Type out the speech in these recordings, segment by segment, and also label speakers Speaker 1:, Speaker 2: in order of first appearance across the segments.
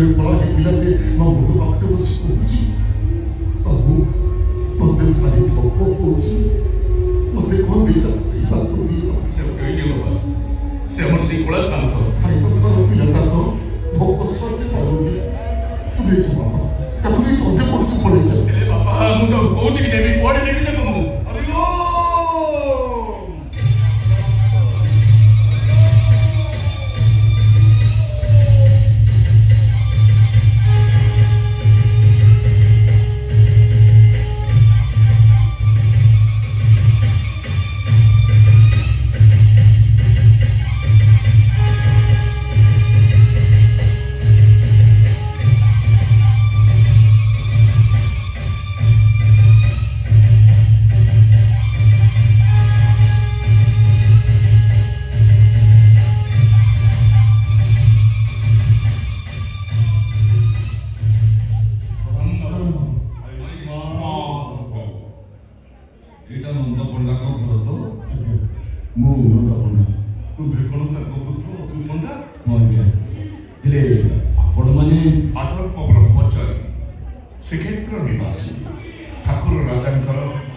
Speaker 1: ଝିଅରେ ପଳା ହେ ପିଲାଟେ ମୋ ମୁଣ୍ଡ ପାଖରେ ବସି କହୁଛି ବାବୁ ମତେ ଭାରି ଭୋକ ହଉଛି ମତେ କଣ ଦିଟା ଖାଇବାକୁ ଦିଅ।
Speaker 2: ସେ କହିଲି ବାବା ସେ ଆମର ସେଇ କଳା ଶାନ୍ତ
Speaker 1: ଖାଇବାର ପିଲାଟା ତ ଭୋକ ସହି ପାରୁନି ତୁମେ ଯା ବାବା ତାକୁ ନେଇ ଅନ୍ୟ କୋଉଠିକୁ ପଳେଇ ଯାଅ।
Speaker 2: ହେଲେ ବାପା ମୁଁ ତ କୋଉଠିକି ନେବି କୁଆଡ଼େ ନେବି ତାକୁ ମୁଁ? श्रीक्षेत्र निवासी ठाकुर राजा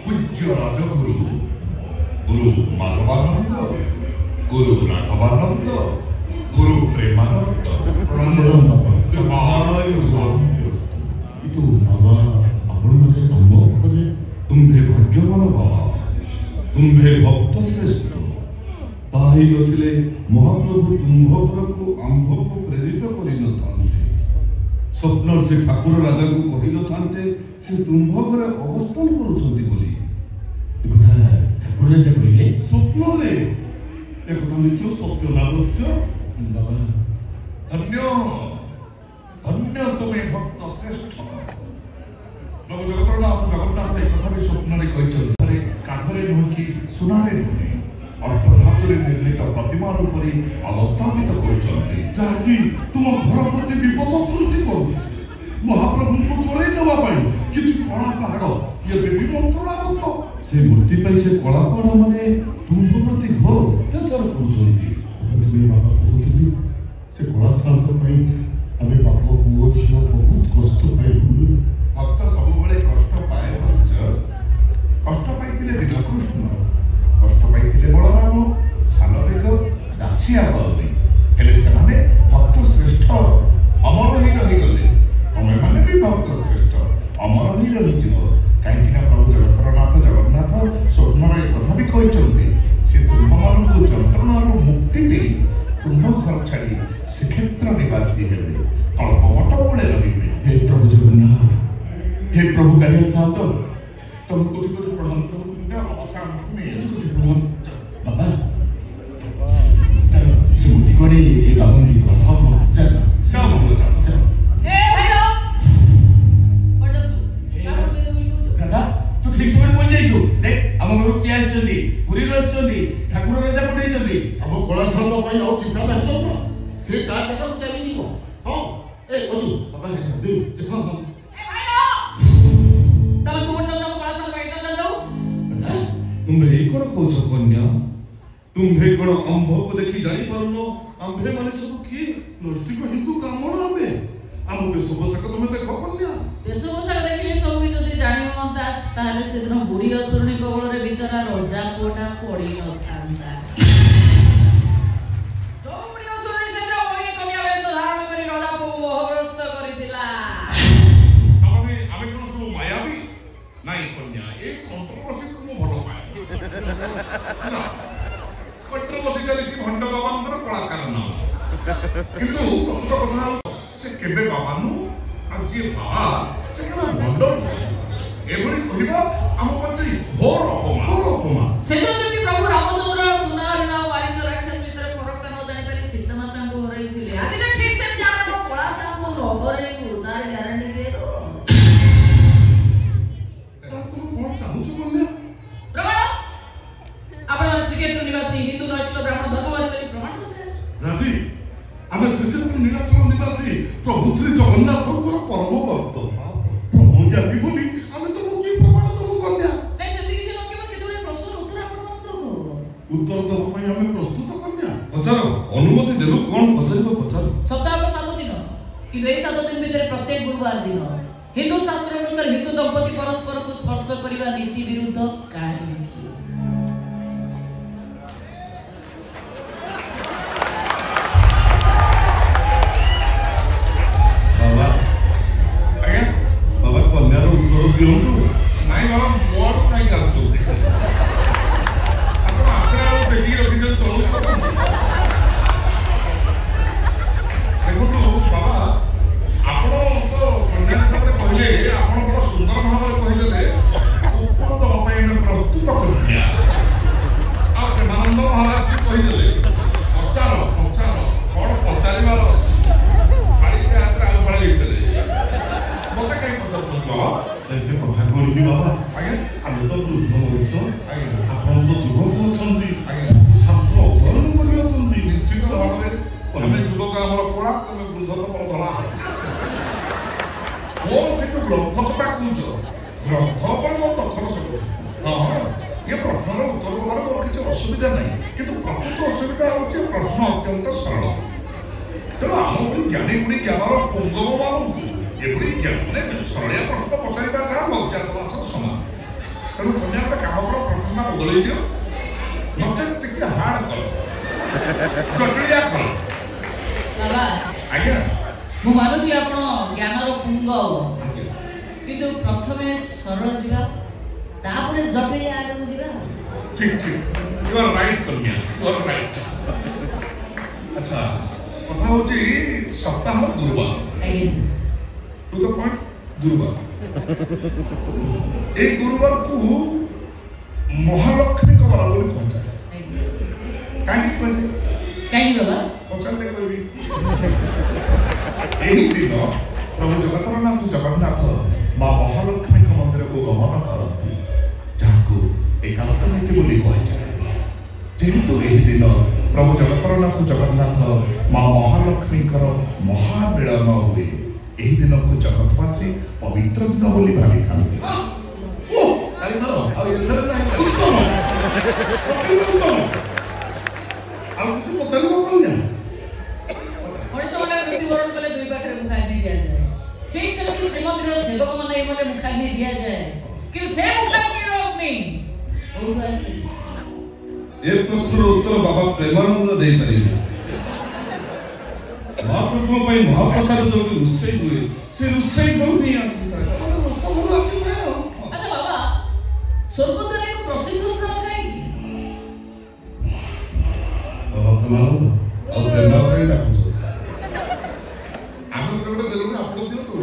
Speaker 2: पूज्य राजगुरु गुरु माधवानंद गुरु राघवानंद गुरु प्रेमानंद तुम्भे भाग्यवान बाबा तुम्भे भक्त श्रेष्ठ ताही नथिले महाप्रभु तुम्भ घर को आंभ को प्रेरित करि न थांते स्वप्न से ठाकुर राजा को कहि न थांते से तुम्भ घर अवस्थान करूछंती बोली
Speaker 1: एकथा ठाकुर राजा कहिले
Speaker 2: स्वप्न रे एकथा निश्चय सत्य लागछ बाबा धन्य धन्य तुम्हें भक्त श्रेष्ठ प्रभु जगन्नाथ जगन्नाथ एक कथा भी स्वप्न रे कहिछन काठरे नुह कि सुनारे नुहे अर्धधातुरे निर्मित प्रतिमा रूपरे अवस्थापित करिछन्ति जाकि तुम घर प्रति विपद सृष्टि करूछि महाप्रभु को चोरै नेबा पई किछि कणा पहाड़ ये देवी मंत्रणागत से मूर्ति पई से कला पहाड़ माने तुम प्रति घोर अत्याचार करूछन्ति
Speaker 1: तुम्हें बाबा कहउतली से कला शांत पई आमे बाप पुओ छिया बहुत कष्ट पाइलु
Speaker 2: भक्त सब बेले कष्ट पाए कष्ट पाइथिले दीनकृष्ण कष्ट पाइथिले बलराम सालवेग दासिया बलवी हेले से माने भक्त श्रेष्ठ अमर ही रही गले तमे माने भी भक्त श्रेष्ठ अमर ही रही जिवो काहेकि ना प्रभु जगन्नाथ स्वप्न रे कथा भी कहिचंती से तुम मान को जंत्रणा रो मुक्ति दे तुम घर छाड़ी श्रीक्षेत्र निवासी हेले कल्पवट मूले रहिबे
Speaker 1: हे प्रभु जगन्नाथ हे प्रभु कालिया साहब
Speaker 2: तुम कोटि कोटि प्रणाम प्रभु तुमका अवसान में
Speaker 1: कोटि प्रणाम बाबा चलो से मूर्ति कोड़े एक बाबन की को हां जा जा
Speaker 2: सब हो जा जा
Speaker 3: ए भाइरो पड़ तू क्या कर बोली कहू
Speaker 1: दादा तू ठीक समय पहुंच जाइछु देख हम घर के आछछन्ती पुरी रछछन्ती ठाकुर राजा पठै छन्ती
Speaker 4: अब कला संग पई औ चिंता नहीं ना से का का चली जीवो हां ए ओजू बाबा हे दे जा
Speaker 2: तुम्भे कोन कोच कन्या तुम्भे कोन अंभ को देखि जाई परनो अंभे माने सब की नर्तिक हिंदू ब्राह्मण आमे हम बेसपोषक तुमे देखो कन्या
Speaker 3: बेसपोषक देखिले सब भी जदी जानि मनतास ताले से दिन बुढ़ी असुरनी कबळ रे बिचारा रजा कोटा पड़ी न थांता तो बुढ़ी असुरनी से ओई कन्या वेश धारण करी रजा को मोहग्रस्त करितिला
Speaker 2: आमे कोन सब मायावी नाही कन्या ए कंट्रोवर्सी को भलो पाए कंट्रोवर्सी चली भंड बाबांतर कलाकार ना किंतु प्रकृत कथा से केबे बाबानु आ जे बाबा से केबे भंड एभली कहबा हम प्रति घोर अपमान
Speaker 3: सेदिन जति प्रभु रामचंद्र सुनार ना वारिच राक्षस मित्र फरक न जानि पारी सीता माता को हरैथिले आज जे ठीक से जाने को कला सा को नगरे को तार गारंटी के दो श्रीक्षेत्र निवासी हिंदू राष्ट्र ब्राह्मण धर्मवादी बली प्रमाण दरकार
Speaker 2: राजी आमे श्रीक्षेत्र निवासी प्रभु श्री जगन्नाथ को परम भक्त प्रभु जाति बोली आमे तो मुक्ति प्रमाण दबो कन्या
Speaker 3: नै सेति किछ लोके में केतुरे प्रश्न उत्तर आपण दबो
Speaker 2: उत्तर दबो पई आमे प्रस्तुत कन्या पचारो अनुमति देलु कोन पचारिबो पचारो
Speaker 3: सप्ताह को 7 दिन କିନ୍ତୁ ଏଇ 7 ଦିନ ଭିତରେ ପ୍ରତ୍ୟେକ ଗୁରୁବାର ଦିନ ହିନ୍ଦୁ ଶାସ୍ତ୍ର ଅନୁସାରେ ହିନ୍ଦୁ ଦମ୍ପତି ପରସ୍ପରକୁ ସ୍ପର୍ଶ କରିବା ନୀତି ବିରୁଦ୍ଧ କାହିଁକି?
Speaker 2: ବାବା ଆଜ୍ଞା ବାବା କନ୍ୟାର ଉତ୍ତର ଦିଅନ୍ତୁ। ନାଇଁ ବାବା ମୋ ଆଡୁ କାହିଁକି ଆସୁଛନ୍ତି? ଆପଣ ଆସିଲା ବେଳକୁ ଦେଖିକି ରଖିଛନ୍ତି ତଳୁ। ଦେଖନ୍ତୁ ବାବା ଆପଣ ତ କନ୍ୟା ହିସାବରେ କହିଲେ ଆପଣ ବଡ଼ ସୁନ୍ଦର ଭାବରେ କହିଲେ ଉତ୍ତର ଦେବା ପାଇଁ ଆମେ ପ୍ରସ୍ତୁତ କନ୍ୟା। ଆଉ ପ୍ରେମାନନ୍ଦ ମହାରାଜ କହିଦେଲେ ପଚାର ପଚାର କଣ ପଚାରିବାର ଅଛି। ପାଳିକା ହାତରେ ଆଉ ପାଳି ଦେଇଥିଲେ ମତେ କାହିଁ ପଚାରୁଛନ୍ତି ବାବା?
Speaker 4: ସେ କଥା କଣ କି ବାବା?
Speaker 2: ଆଜ୍ଞା
Speaker 4: ଆମେ ତ ବୃଦ୍ଧ ମଣିଷ,
Speaker 2: ଆଜ୍ଞା
Speaker 4: ଆପଣ ତ ଯୁବକ ଅଛନ୍ତି,
Speaker 2: ଆଜ୍ଞା
Speaker 4: ଶାସ୍ତ୍ର ଅଧ୍ୟୟନ କରି ଅଛନ୍ତି।
Speaker 2: ନିଶ୍ଚିତ ଭାବରେ ଆମେ ଯୁବକ ଆମର କଳା ତମେ ବୃଦ୍ଧ ତମର ଧଳା। ମୋ ସେ ଯୋଉ ଗ୍ରନ୍ଥ କଥା କହୁଛ ଗ୍ରନ୍ଥ ଉପରେ ମୋ ଦଖଲ ସବୁ। ହଁ ଏ ପ୍ରଶ୍ନର ଉତ୍ତର ଦେବାରେ ମୋର କିଛି ଅସୁବିଧା ନାହିଁ, କିନ୍ତୁ ପ୍ରକୃତ ଅସୁବିଧା ହେଉଛି ପ୍ରଶ୍ନ ଅତ୍ୟନ୍ତ ସରଳ। ତେଣୁ ଆମ ଭଳି ଜ୍ଞାନୀ ଗୁଣୀ ଜ୍ଞାନର ପୁଙ୍ଗମ ମାନଙ୍କୁ ଏଭଳି ଜ୍ଞାନ ସରଳିଆ ପ୍ରଶ୍ନ ପଚାରିବା ଯାହା ଲଜ୍ଜା ଦେବା ସହ ସମାନ। ତେଣୁ କନ୍ୟା ଗୋଟେ କାମ କର, ପ୍ରଶ୍ନଟା ବଦଳେଇ ଦିଅ, ନଚେତ୍ ଟିକେ ହାର୍ଡ କର, ଜଟିଳିଆ କର।
Speaker 3: ବାବା
Speaker 2: ଆଜ୍ଞା
Speaker 3: ମୁଁ ମାନୁଛି ଆପଣ ଜ୍ଞାନର ପୁଙ୍ଗବ, କିନ୍ତୁ ପ୍ରଥମେ ସରଳ ଯିବା ତାପରେ ଜଟିଳ ଆଗକୁ ଯିବା।
Speaker 2: ଠିକ ଠିକ ୟୁ ଆର୍ ରାଇଟ୍ କନ୍ୟା, ୟୁ ଆର୍ ରାଇଟ୍। ଆଚ୍ଛା କଥା ହେଉଛି ସପ୍ତାହ ଗୁରୁବାର, ଟୁ ଦ ପଏଣ୍ଟ ଗୁରୁବାର। এই ଗୁରୁବାରକୁ ମହାଲକ୍ଷ୍ମୀଙ୍କ ବାର ବୋଲି କୁହାଯାଏ। କାହିଁକି କୁହାଯାଏ?
Speaker 3: କାହିଁକି ବାବା?
Speaker 2: ପଚାରିଲେ କହିବି। ଏହି ଦିନ ପ୍ରଭୁ ଜଗନ୍ନାଥ ମା ମହାଲକ୍ଷ୍ମୀଙ୍କ ମନ୍ଦିରକୁ ଗମନ କରନ୍ତି, ଯାହାକୁ ଏକାଦଶ ନୀତି ବୋଲି କୁହାଯାଏ। ଯେହେତୁ ଏହି ଦିନ ପ୍ରଭୁ ଜଗନ୍ନାଥ ମା ମହାଲକ୍ଷ୍ମୀଙ୍କର ମହାମିଳନ ହୁଏ, ଏହି ଦିନକୁ ଜଗତବାସୀ ପବିତ୍ର ଦିନ ବୋଲି ଭାବିଥାନ୍ତି।
Speaker 3: ମଣିଷମାନେ ମୃତ୍ୟୁବରଣ କଲେ 2 ପାଖରେ ମୁଖାଗ୍ନି ଦିଆଯାଏ। ଠିକ ସେମିତି ଶ୍ରୀମନ୍ଦିରର ସେବକମାନେ ଏମାନେ ମୁଖାଗ୍ନି ଦିଆଯାଏ, କିନ୍ତୁ ସେ ମୁଖାଗ୍ନିର ଅଗ୍ନି କୋଉଠୁ ଆସେ?
Speaker 2: ଏ ପ୍ରଶ୍ନର ଉତ୍ତର ବାବା ପ୍ରେମାନନ୍ଦ ଦେଇପାରିବେ। ମହାପ୍ରଭୁଙ୍କ ପାଇଁ ମହାପ୍ରସାଦ ଯୋଉ ରୋଷେଇ ହୁଏ, ସେ ରୋଷେଇ ଘରୁ ହିଁ ଆସିଥାଏ।
Speaker 3: ଆଚ୍ଛା ବାବା, ସ୍ୱର୍ଗଦ୍ୱାର ଏକ ପ୍ରସିଦ୍ଧ ସ୍ଥାନ କାହିଁକି?
Speaker 4: ପ୍ରେମାନନ୍ଦ
Speaker 2: ଆଉ ପ୍ରେମାନନ୍ଦ କାହିଁ ଡାକୁଛ? ଆମେ ଗୋଟେ ଦେଲୁଣି, ଆପଣ ଦିଅନ୍ତୁ।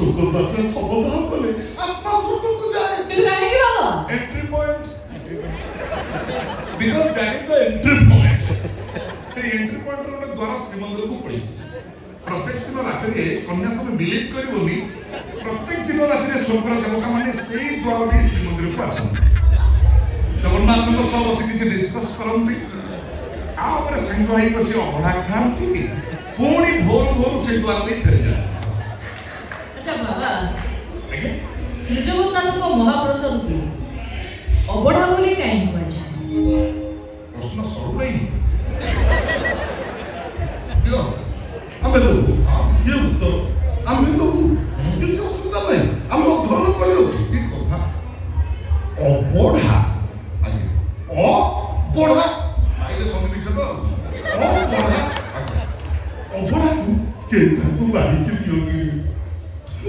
Speaker 4: ସ୍ୱର୍ଗଦ୍ୱାରରେ ଶବଦାହ କଲେ ଆତ୍ମା ସ୍ୱର୍ଗକୁ ଯାଏ।
Speaker 3: କିନ୍ତୁ କାହିଁକି ବାବା?
Speaker 2: Entry point because that is the entry point. से एंट्री पॉइंट रे द्वार श्रीमंदिर को पड़ी। प्रत्येक दिन रात रे कन्या को मिलित करबोनी, प्रत्येक दिन रात रे स्वर्गर देवता माने सेही द्वार दे श्रीमंदिर को आसन। जगन्नाथ को सब बसी किछि डिस्कस करंती, आ ऊपर संग होई बसी अबढ़ा खांती, पूरी भोर भोर से द्वार दे फेर जाए।
Speaker 3: अच्छा बाबा, श्री जगन्नाथ को महाप्रसाद की अबढ़ा बोली काहे कुआजाए?
Speaker 2: प्रश्न सरू नहीं यो
Speaker 4: ଆମେ ଦେବୁ ଇଏ ଉତ୍ତର ଆମେ ଦେବୁ, କିଛି ଅସୁବିଧା ନାହିଁ, ଆମେ ଅଧ୍ୟୟନ କରିବୁ।
Speaker 2: ठीक कथा।
Speaker 4: ଅବଢ଼ା
Speaker 2: आगे
Speaker 4: ଅବଢ଼ା
Speaker 2: आइले समिति छ त
Speaker 4: ଅବଢ଼ା ଅବଢ଼ାକୁ କେଉଁଠାକୁ ବାଢ଼ିକି ଦିଅନ୍ତି?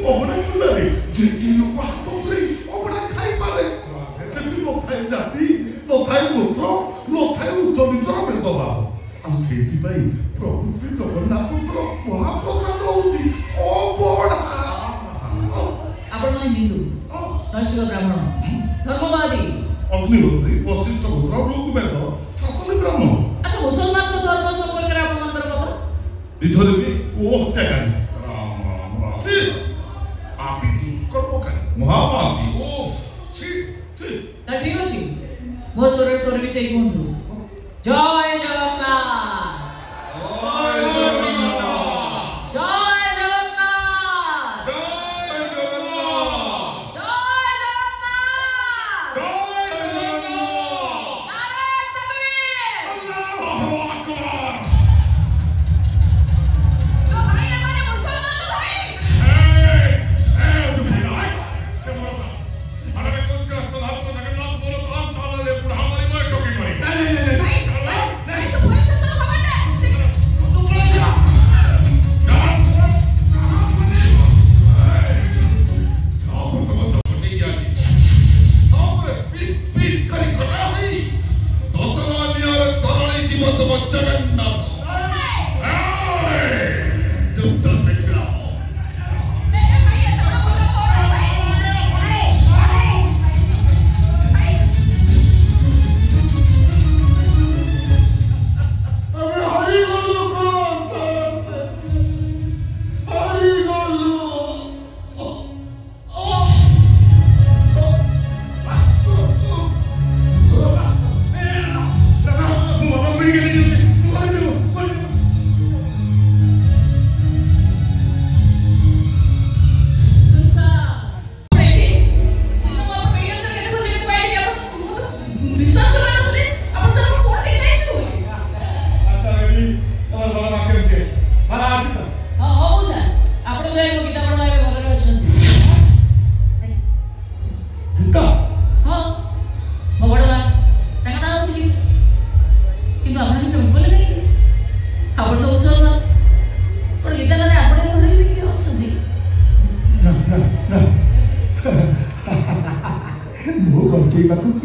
Speaker 4: ଅବଢ଼ାକୁ ଲାଗେ ଯେକି ଲୋକ ହାତ ଧରି ଅବଢ଼ା ଖାଇପାରେ। ସେଠି ନଥାଏ ଜାତି, ନଥାଏ ଗୋତ୍ର, ନଥାଏ ଉଚ୍ଚ ନିଚର ଭେଦଭାବ। ଆଉ ସେଇଥିପାଇଁ ପ୍ରଭୁ ଶ୍ରୀ ଜଗନ୍ନାଥଙ୍କର ମହାପ୍ରସାଦ ହଉଛି ଅବଢ଼ା।
Speaker 3: आपण माने हिंदू, नैष्ठिक ब्राह्मण, धर्मवादी,
Speaker 4: ଅଗ୍ନିହୋତ୍ରୀ, ବଶିଷ୍ଠ ଗୋତ୍ର, ଋଗ୍ବେଦ, ଶାସନ ବ୍ରାହ୍ମଣ।
Speaker 3: अच्छा मुसलमान को धर्म संपर्क रे आपण मानकर कथा
Speaker 2: विधरे भी
Speaker 4: ଓ ହତ୍ୟାକାରୀ
Speaker 2: राम राम राम आपी दुष्कर्मकारी महापापी ओफ छी छी
Speaker 3: ता ठीक अछि। मो सुरेश्वर विषय कुंडू जय जगन्नाथ,
Speaker 2: जय जगन्नाथ,
Speaker 3: जय जगन्नाथ,
Speaker 2: जय जगन्नाथ,
Speaker 3: जय जगन्नाथ।
Speaker 2: जय जगन्नाथ।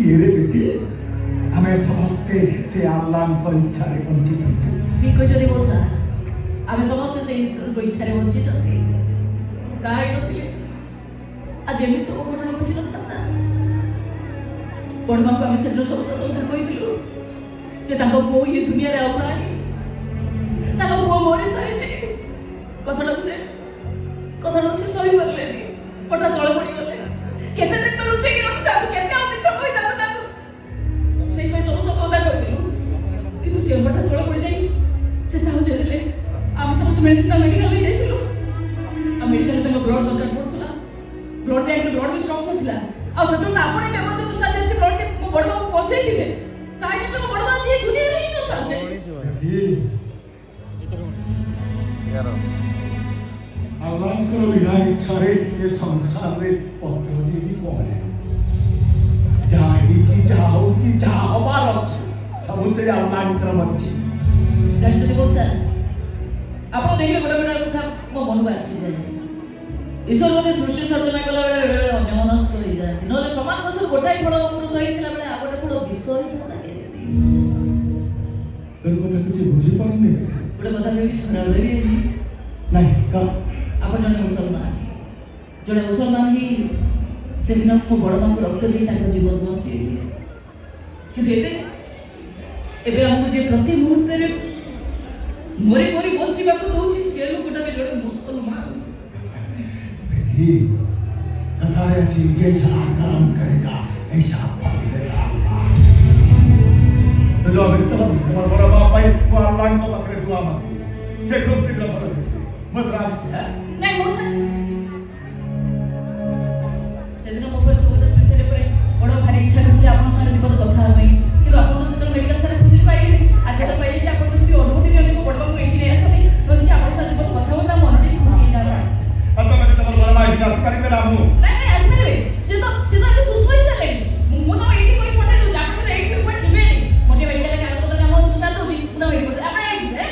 Speaker 5: किए रे बेटी हमें समस्ते से अल्लाह को इच्छा रे वंचित होते
Speaker 3: ठीक है जदी बोसा आमे समस्त से ईश्वर को इच्छा रे वंचित होते काहे नथिले आज एमि सब घटना घटी नथाता बड़मा को आमे सेदिन सब सत कथा कहि दिलु जे ताको को ये दुनिया रे आउ नाही ताको को मोरी सारी छी कथन से सही बोलले पटा तळ पड़ी गले केते दिन में लुचे कि रखी ताको केते आ मिछ कहि ताको सेई पे सब सत कथा कहि दिलु कि तू से पटा तळ पड़ी जाई चेता हो जेले आमे समस्त मेडिकल ले जाइतिलु आ मेडिकल में ब्लड दरकार पड़तला ब्लड दे ब्लड भी स्टॉक नथिला आ सतो ना आपण के मत दुसा जे ब्लड के मो बड़बा को पहुंचाई दिले काहे कि मो बड़बा जे दुनिया रे ही न थाते
Speaker 5: अल्लाह विना इच्छा रे ये संसार रे पत्र भी कहले जा हमार अछि सब से अल्लाह क्रम अछि
Speaker 3: गाड़ी जदी बोल सर आपण देखले बड़ बड़ कथा मो मन को आसी जाय ईश्वर मते सृष्टि सर्जना कला बेले अन्यमनस्क हो जाय नले समान बছর गोटाई फळ अमृत होइतिला बेले आ गोटे फळ विष होइतिला ताके
Speaker 5: तर কথা কিছু বুঝি পারনি বেটা
Speaker 3: गोटे कथा कहि छोड़ा ले
Speaker 5: नहीं का
Speaker 3: आप जड़े मुसलमान ही से दिन को बड़ मां को रक्त दे जीवन बचे कि हमको जे प्रति मुहूर्त रे मरी मरी बचीबा को दोची से लोकटा भी जड़े मुसलमान
Speaker 5: बेटी कथा रे जी जैसा कर्म करेगा ऐसा फल देगा तो जो अवस्था में बड़ा बाप भाई को अल्लाह को पकड़े दुआ मांगे से खूब शीघ्र बड़ा मत राज है
Speaker 3: नहीं मोर सेदिन मो पर सब दस विषय रे बड़ भारी इच्छा करथि आपन संगे विपद कथा हमै कि आपन तो सेदिन मेडिकल सारे खुजि पाइले आज जब पाइले जे आपन जति अनुमति देने को बड़बा को एठी नै आसनी बस आपन साथे विपद कथा होता मन रे खुशी जाला
Speaker 5: अच्छा मैं तमर बड़ा भाई का असकारी में रामू
Speaker 3: नहीं आसरे से तो सुस्त होई साले मु तो एठी कोई पठे दो आपन एठी ऊपर जिबे मोटे मेडिकल के कागज पत्र नाम सुसार दो जी तो एठी आपन एठी है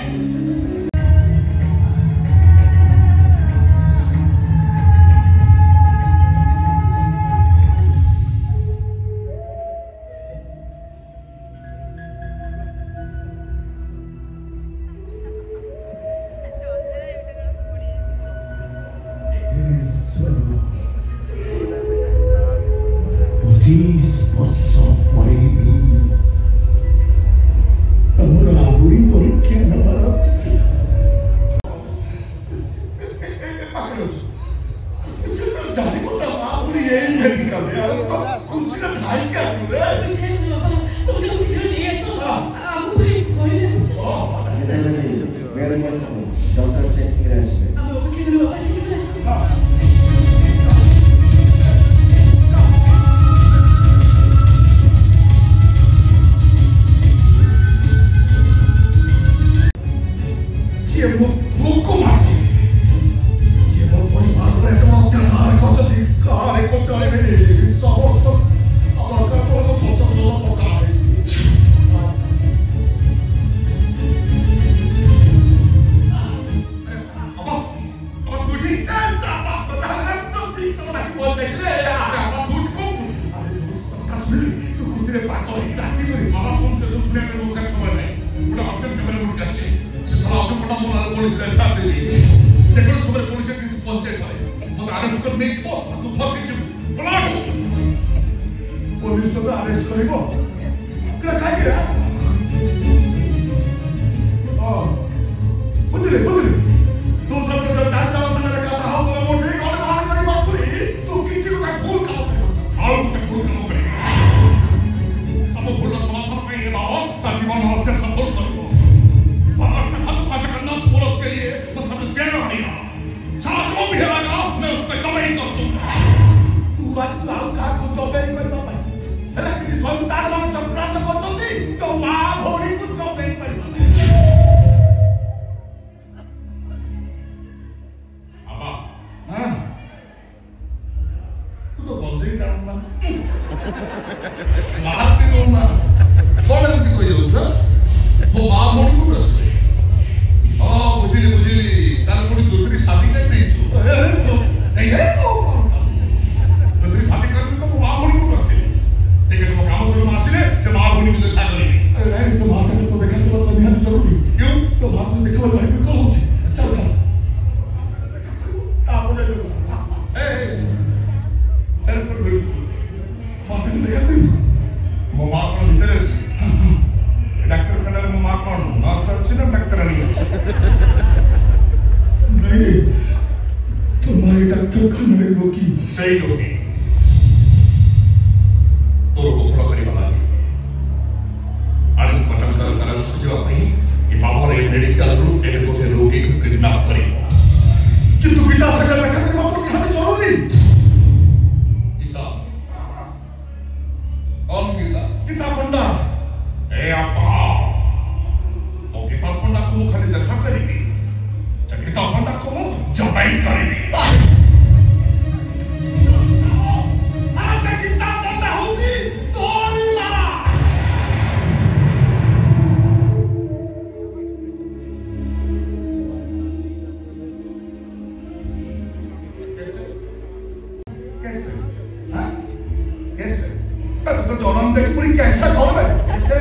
Speaker 2: शादी करने को मां बोली को कर से ठीक है तो काम गीता पंडा ए आपा ओ गीता पंडा को खाली देखा करी गीता पंडा को जमाई करी गीता पंडा होगी तोरी मारा कैसे तो जन्म देख पूरी कैसा कौन है कैसे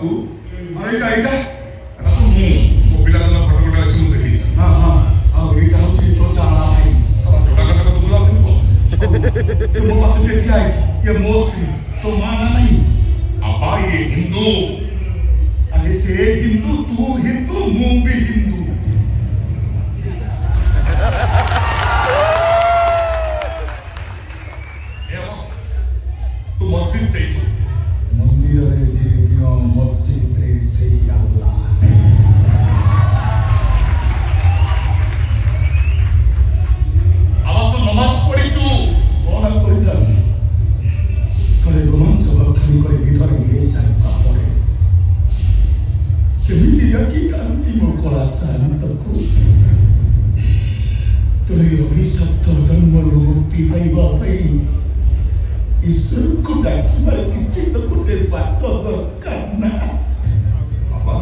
Speaker 2: तू अरे का तो मु पिला का फोटो फोटो अच्छे मु देखी हां हां एटा होची तो चाला भाई सारा जोड़ा का तो बोला नहीं ये मो बात देखी आई ये मोस्टली तो माना नहीं आपा ये हिंदू अरे से हिंदू तू हिंदू मु भी हिंदू तू मस्जिद जाइयो मंदिर रे जे बियो मस्जिद रे से अल्लाह अब तो नमाज पढ़ी छु कोना करिता करे गोमन सब खाली करे भीतर में सारा पड़े केमिति याकी कांति मो कोरासान तको तोरे अभिशप्त जन्म मुक्ति पाइबा पई ईश्वर को डाकी मारे किछि तो गोटे बात दरकार ना बाबा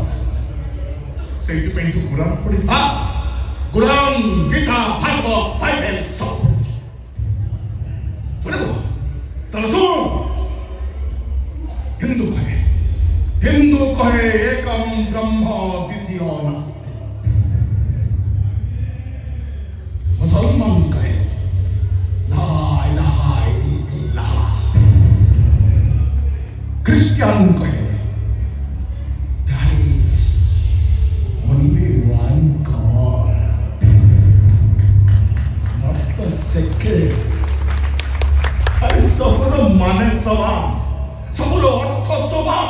Speaker 2: सेति पे तू कुरान पढ़ी हां कुरान गीता भागवत बाइबल सब पढ़े तो तलसो हिंदू कहे एकम ब्रह्म द्वितीय नास्ति मुसलमान कहे ला इलाहा इल्लल्लाह क्रिश्चियन कहे there is only one God not the second अरे सबरो माने समान सबरो अर्थ समान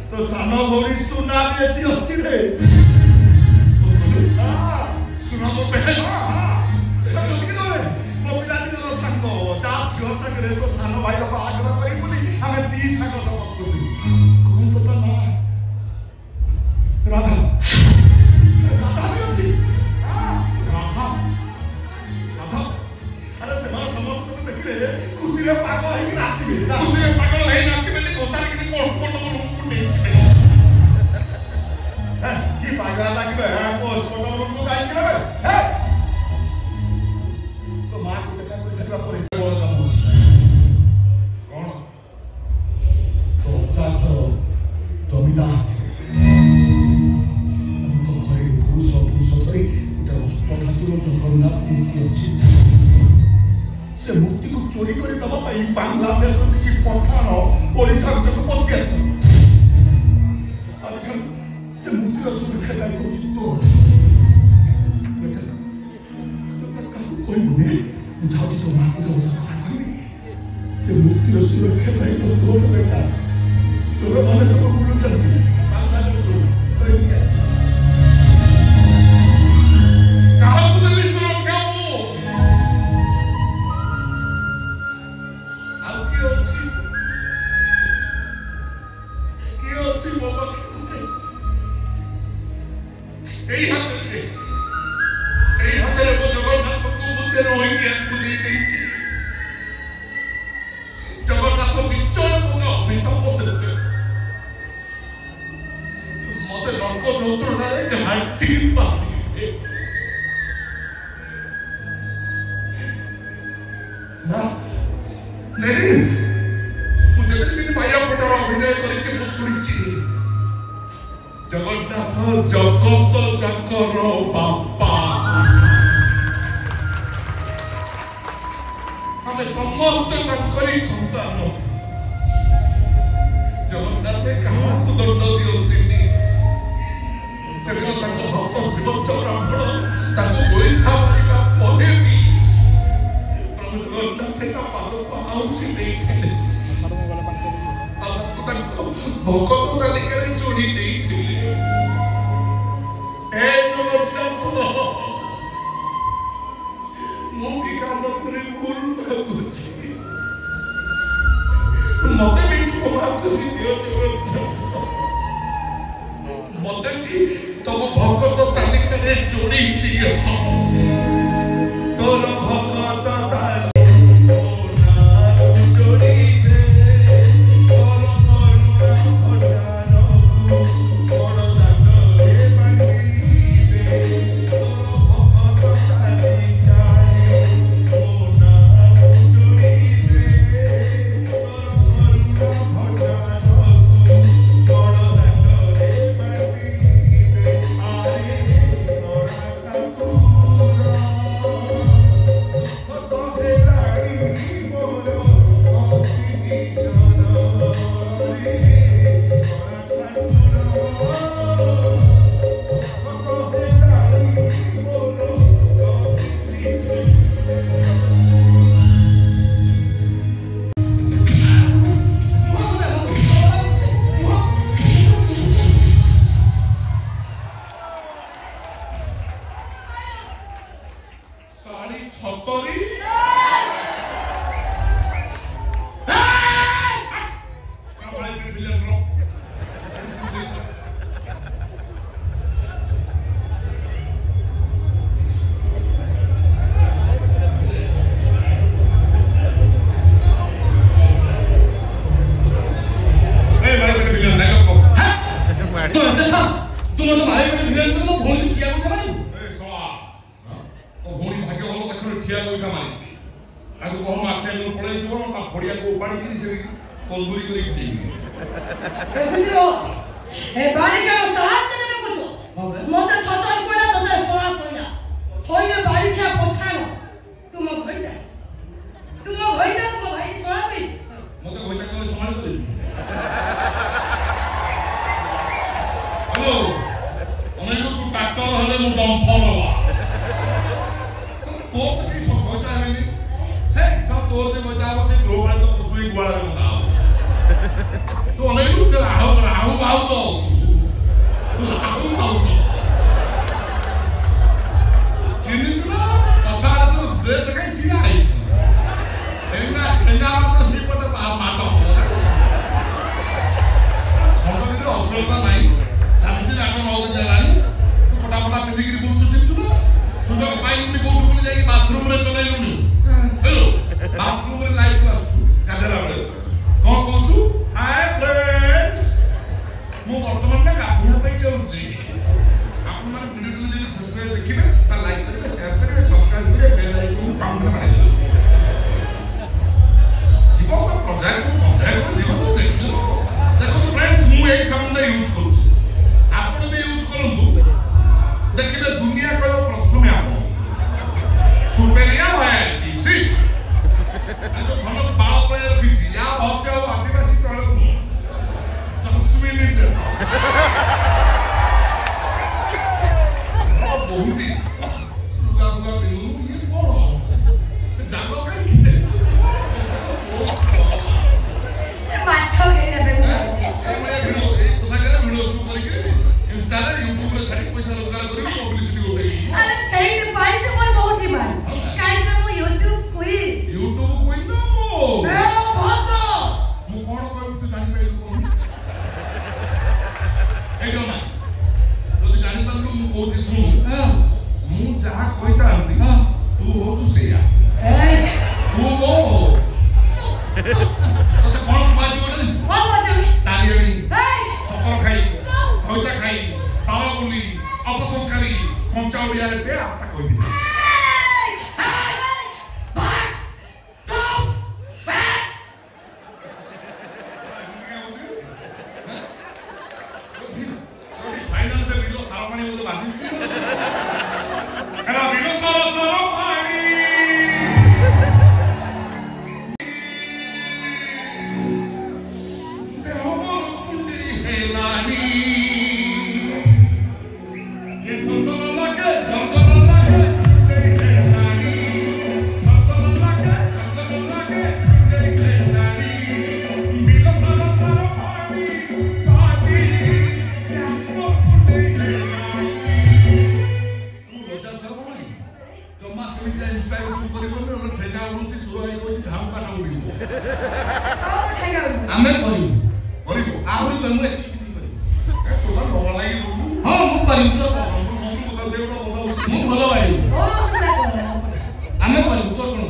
Speaker 2: तो सानो भौरी सुना देती अच्छी रे सुना तो पहले तो किलो रे वो पिलानी तो संग चार छियो संग रे तो सानो भाई को आग्रह करी बोली हमें 30 संग समझ को कौन पता ना राधा भी अच्छी राधा अरे से मां समझ को देख रे खुशी रे पागल है कि नाची में खुशी रे पागल है नाची में घोषणा की पोट ये पागल लगी है पोस्ट फोटो को गाइड करे है तो मां को देखा कोई झगड़ा करे बोल का कौन तो जातो जमीदार थे उनको घरे भूस धरी उटा अस्पताल जो जगन्नाथ मूर्ति अछि से मूर्ति को चोरी करे दबा पाई बांग्लादेश रो किछि पठान ओडिसा को पहुंच गया से मूर्ति का सुरक्षा का तो कोई नहीं जाओ तो मां को सब कोई से मूर्ति का सुरक्षा का तो दो बेटा तो माने सब बोल चलती बांग्लादेश कोई क्या कहां को दिल्ली सुरक्षा वो आओ की होची बाबा यही हाथ रे वो जगन्नाथ को मुझसे रोई के पुली नहीं थी जगन्नाथ को बिचोर को अभिशाप देते मते नरक যন্ত্রণা রে ঘাটি পাবে ना नहीं मुझे तो माया पटर अभिनय करिছে ମୁଁ ଶୁଣିଛି जगन्नाथ जगत जाकर बापा हमें समस्त ସମସ୍ତେ ତାଙ୍କରି ସନ୍ତାନ। ଜଗନ୍ନାଥ କାହାକୁ ଦଣ୍ଡ ଦିଅନ୍ତିନି। ସେଦିନ ତାଙ୍କ ଭକ୍ତ ଶ୍ରୀବତ୍ସ ବ୍ରାହ୍ମଣ ତାଙ୍କୁ ଗୋଇଠା ମାରିବା ପରେ ବି ପ୍ରଭୁ ଜଗନ୍ନାଥ ତା ପାଦକୁ ଆଉଁସି ଦେଇଥିଲେ। ତାଙ୍କ ଭକତ ତାଲିକାରେ ଯୋଡ଼ି ଦେଇଥିଲେ। ଏ ଜଗନ୍ନାଥ, ମୁଁ ବି କାମ କରି ଭୁଲ ଭାବୁଛି, ମତେ ବି କ୍ଷମା କରିଦିଅ ଜଗନ୍ନାଥ। ମତେ ବି ତମ ଭକତ ତାଲିକାରେ ଯୋଡ଼ି ଦିଅ। ତୋର ଭକତ आमे करिबो आहुरी कहमु एति करिबो तो डर लागि हां मु करिबो तो मु भलो भाई आमे करिबो तो कोन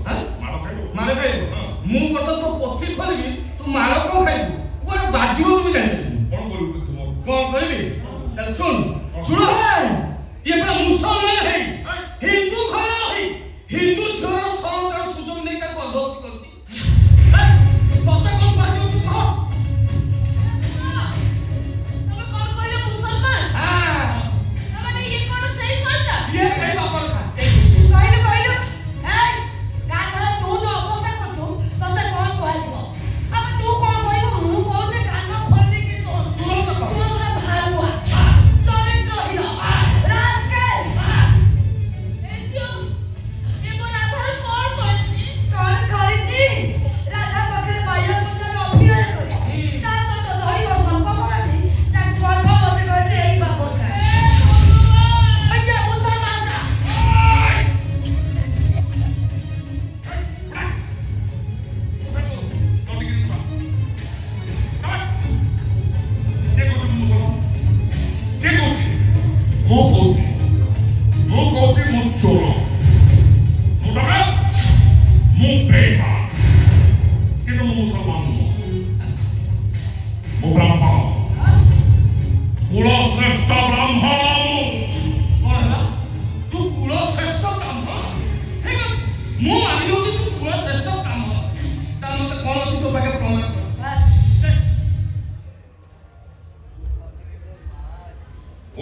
Speaker 2: हां मार खाइबो मु कत तो पथि खोलिबी तू मार को खाइबो कोन बाजिबो तू जानि कोन करिबो तुम कोन करिबी सुन सुन ये पूरा मुसलमान है हिंदू घर है हिंदू छोरा सरकार सुजोग नहीं का गलत करछि तोते कोन बाजिबो तू कह तमे कोन कहले मुसलमान हां तमे ये कोन सही करता ये सही बापर खा कहले कहले ए राधा तू जो अवस्था करतो तोते कोन कहछो अब तू कोन कहले मु कहू जे कान खोलि के सुन तुरंत कह तू भारुआ चरित्र हिरो रास्केल ए जो ये मो राधा कोन करछि राधा पकरे बाया पकरे अभिनय करे ता तो धई गो संपकराठी ता गर्भ मते करछि एई बापर खा अच्छा मुसलमान ना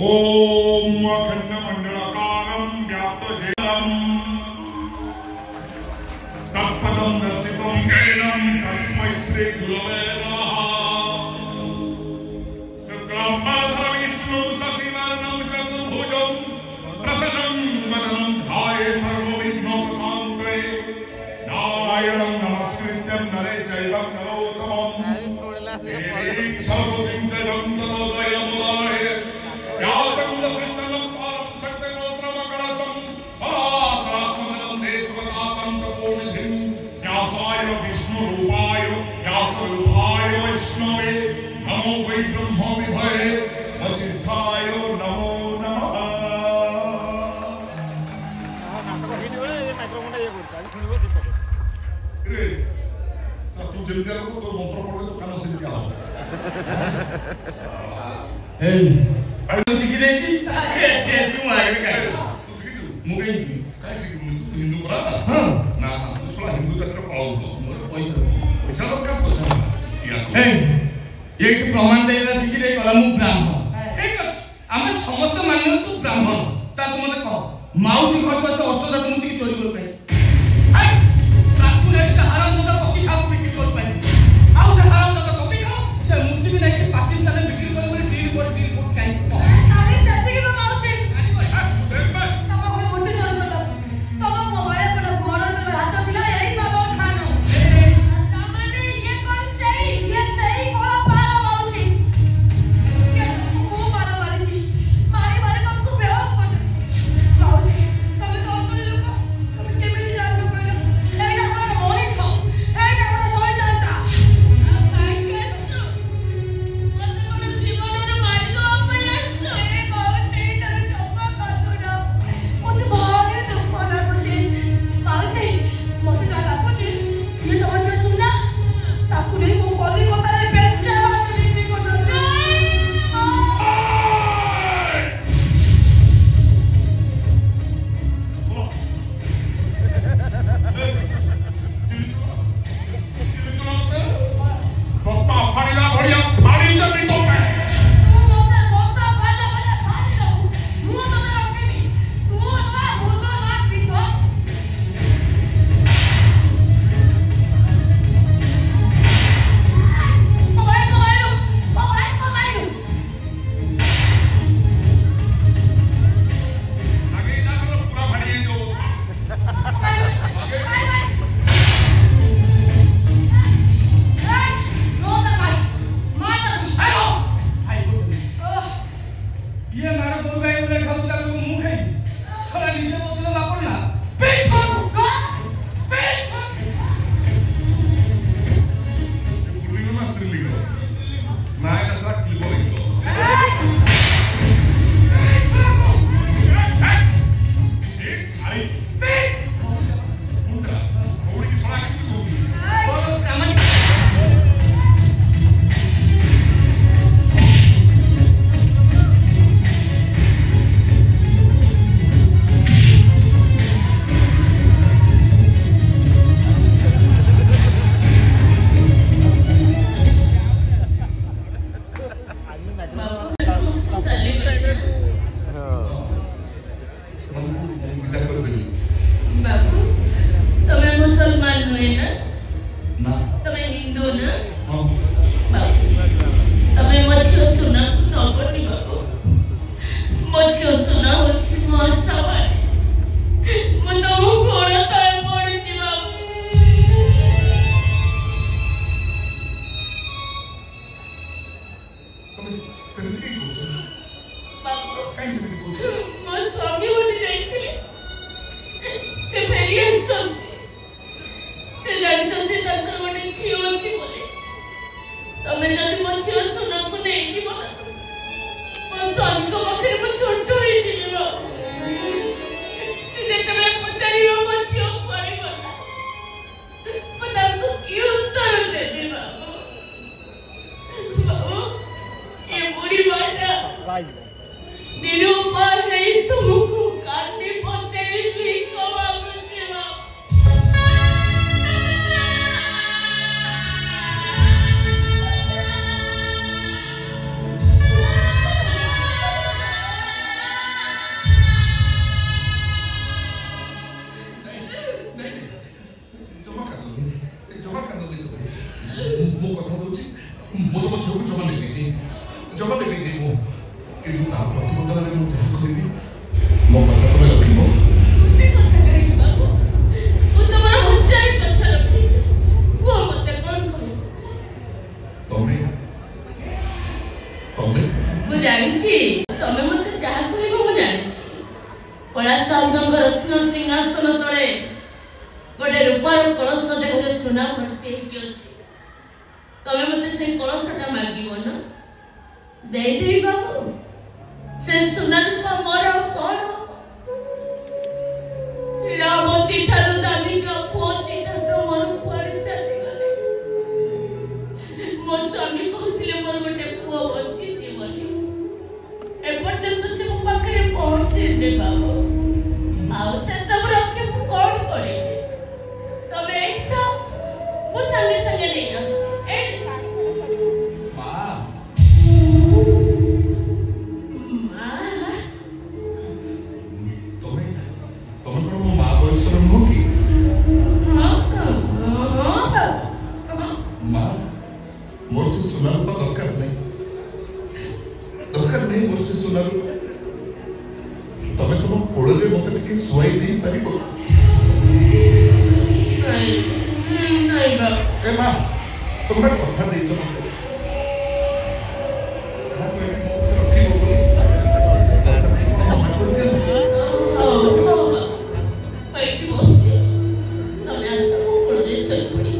Speaker 6: ओम अखंड मंडलाकारं व्याप्तजेयं तत्पदं दर्शितं कैलं तस्मै श्री गुरवे नमः शुक्लांबरधरं विष्णुं शशिवर्णं चतुर्भुजं प्रसन्नं वदनं ध्याये सर्वविघ्नोपशान्तये नारायणं नमस्कृत्यं नरे चैव नरोत्तमं देवीं सरस्वतीं च जगन्मोदयमुदारे व्यासं वसन्तनं पारं सत्यगोत्रमकळसं पराशरात्मकं देशवतापं तपोनिधिं व्यासाय विष्णुरूपाय व्यासरूपाय वैष्णवे नमो वै ब्रह्म विभवे वसिष्ठाय नमो नमः रे तू जल्दी आलो तो मंत्र पढ़े तो कान से क्या हो
Speaker 2: ए आई सिखि देछि ए तू आगे काय तू सिखि मु काय सिखि हिंदू परा हां ना तू सोला हिंदू तक पाऊ मोर पैसा पैसा का पैसा ए ये कि प्रमाण देला सिखि दे कला मु ब्राह्मण ठीक अछि आमे समस्त मानियो तू ब्राह्मण ता तू मते कह माउसी घर पर से अष्टदश मूर्ति की चोरी कर पाए आई प्राचुर एक सहारा मुदा कॉपी खाओ बिक्री कर पाए आउ से हारा मुदा कॉपी खाओ से मूर्ति भी नहीं पाकिस्तान में बिक्री कर बोले डील कर काई
Speaker 3: खाली सत्य के माउसी
Speaker 2: आनी भाई देख भाई
Speaker 3: तम घर मोटे जन कर तम मोबाइल पर घर में हाथ दिला यही बाबा खानो तमने ये कौन सही ये सही कोला पारा माउसी ये को मारा वाली मारी मारे तुमको बेहोश कर दे माउसी तमे कौन कर लोग इंदु ना
Speaker 2: हाँ
Speaker 3: बाबू तमे मच्छो सुना नौकरी बाबू मच्छो सुना होची मासावाली मुझे घोड़ा ताय पड़ी बाबू
Speaker 2: तुम्हें सेंट्री को
Speaker 3: बाबू
Speaker 2: कहीं से भी को
Speaker 3: मो स्वामी होती देखिले से फेरियस चलते से जानते तंत्र गोटे झील अच्छी बोले तमें जब मो झील सुना को नहीं की बोला मो स्वामी को पाखे मो छोट होई जिले बाबू से जेतबे पचारी मो झील पड़ी बोला मो ताको की उत्तर देबी बाबू बाबू ये बुरी बात निरूपण नहीं तुमको काटने पड़ते भी कमा मुझे
Speaker 2: जमा कर दो मो कथा दउची मो तो छो जमा लेबी मो कि ता प्रतिबंध रे मो जहा कहबी मो कथा तो रखिबो
Speaker 3: मुझे कथा करी बाबू वो तुम्हारा हजाई कथा रखी वो मत कौन कहो
Speaker 2: तमे
Speaker 3: वो जानी छी तमे मत जहा कहबो वो जानी छी कला साउदंग रत्न सिंहासन तळे गोटे रूपार कलश देहरे सुना भर्ती हेकी अछि तमे मते से कलशटा मागिबो ना दे देबी बाबू से सुना रूपा मोर कोन रामती थारु दानी का पोती थातो मोर पड़ी चली गले मो स्वामी कहथिले मोर गोटे पुओ बच्ची जीवनी ए पर्यंत से मो पाखरे पहुंचे दे बाबू आउ से सब रखे मु कोन करे तमे एकटा मो संगे संगे ले जा ए
Speaker 2: मां तमे को मो मां बयसर नो की मां मोर से सुनार पर दरकार नहीं मोर से सुनार तमे तुम कोड़ रे मते के सोई दे परिबो
Speaker 3: नहीं बाबू
Speaker 2: ए मां तुमरा कथा दे जो मते ना कोई मो रखी बोली कथा नहीं मां कर दे
Speaker 3: Baik bossi, kami asal mau dari sepudi.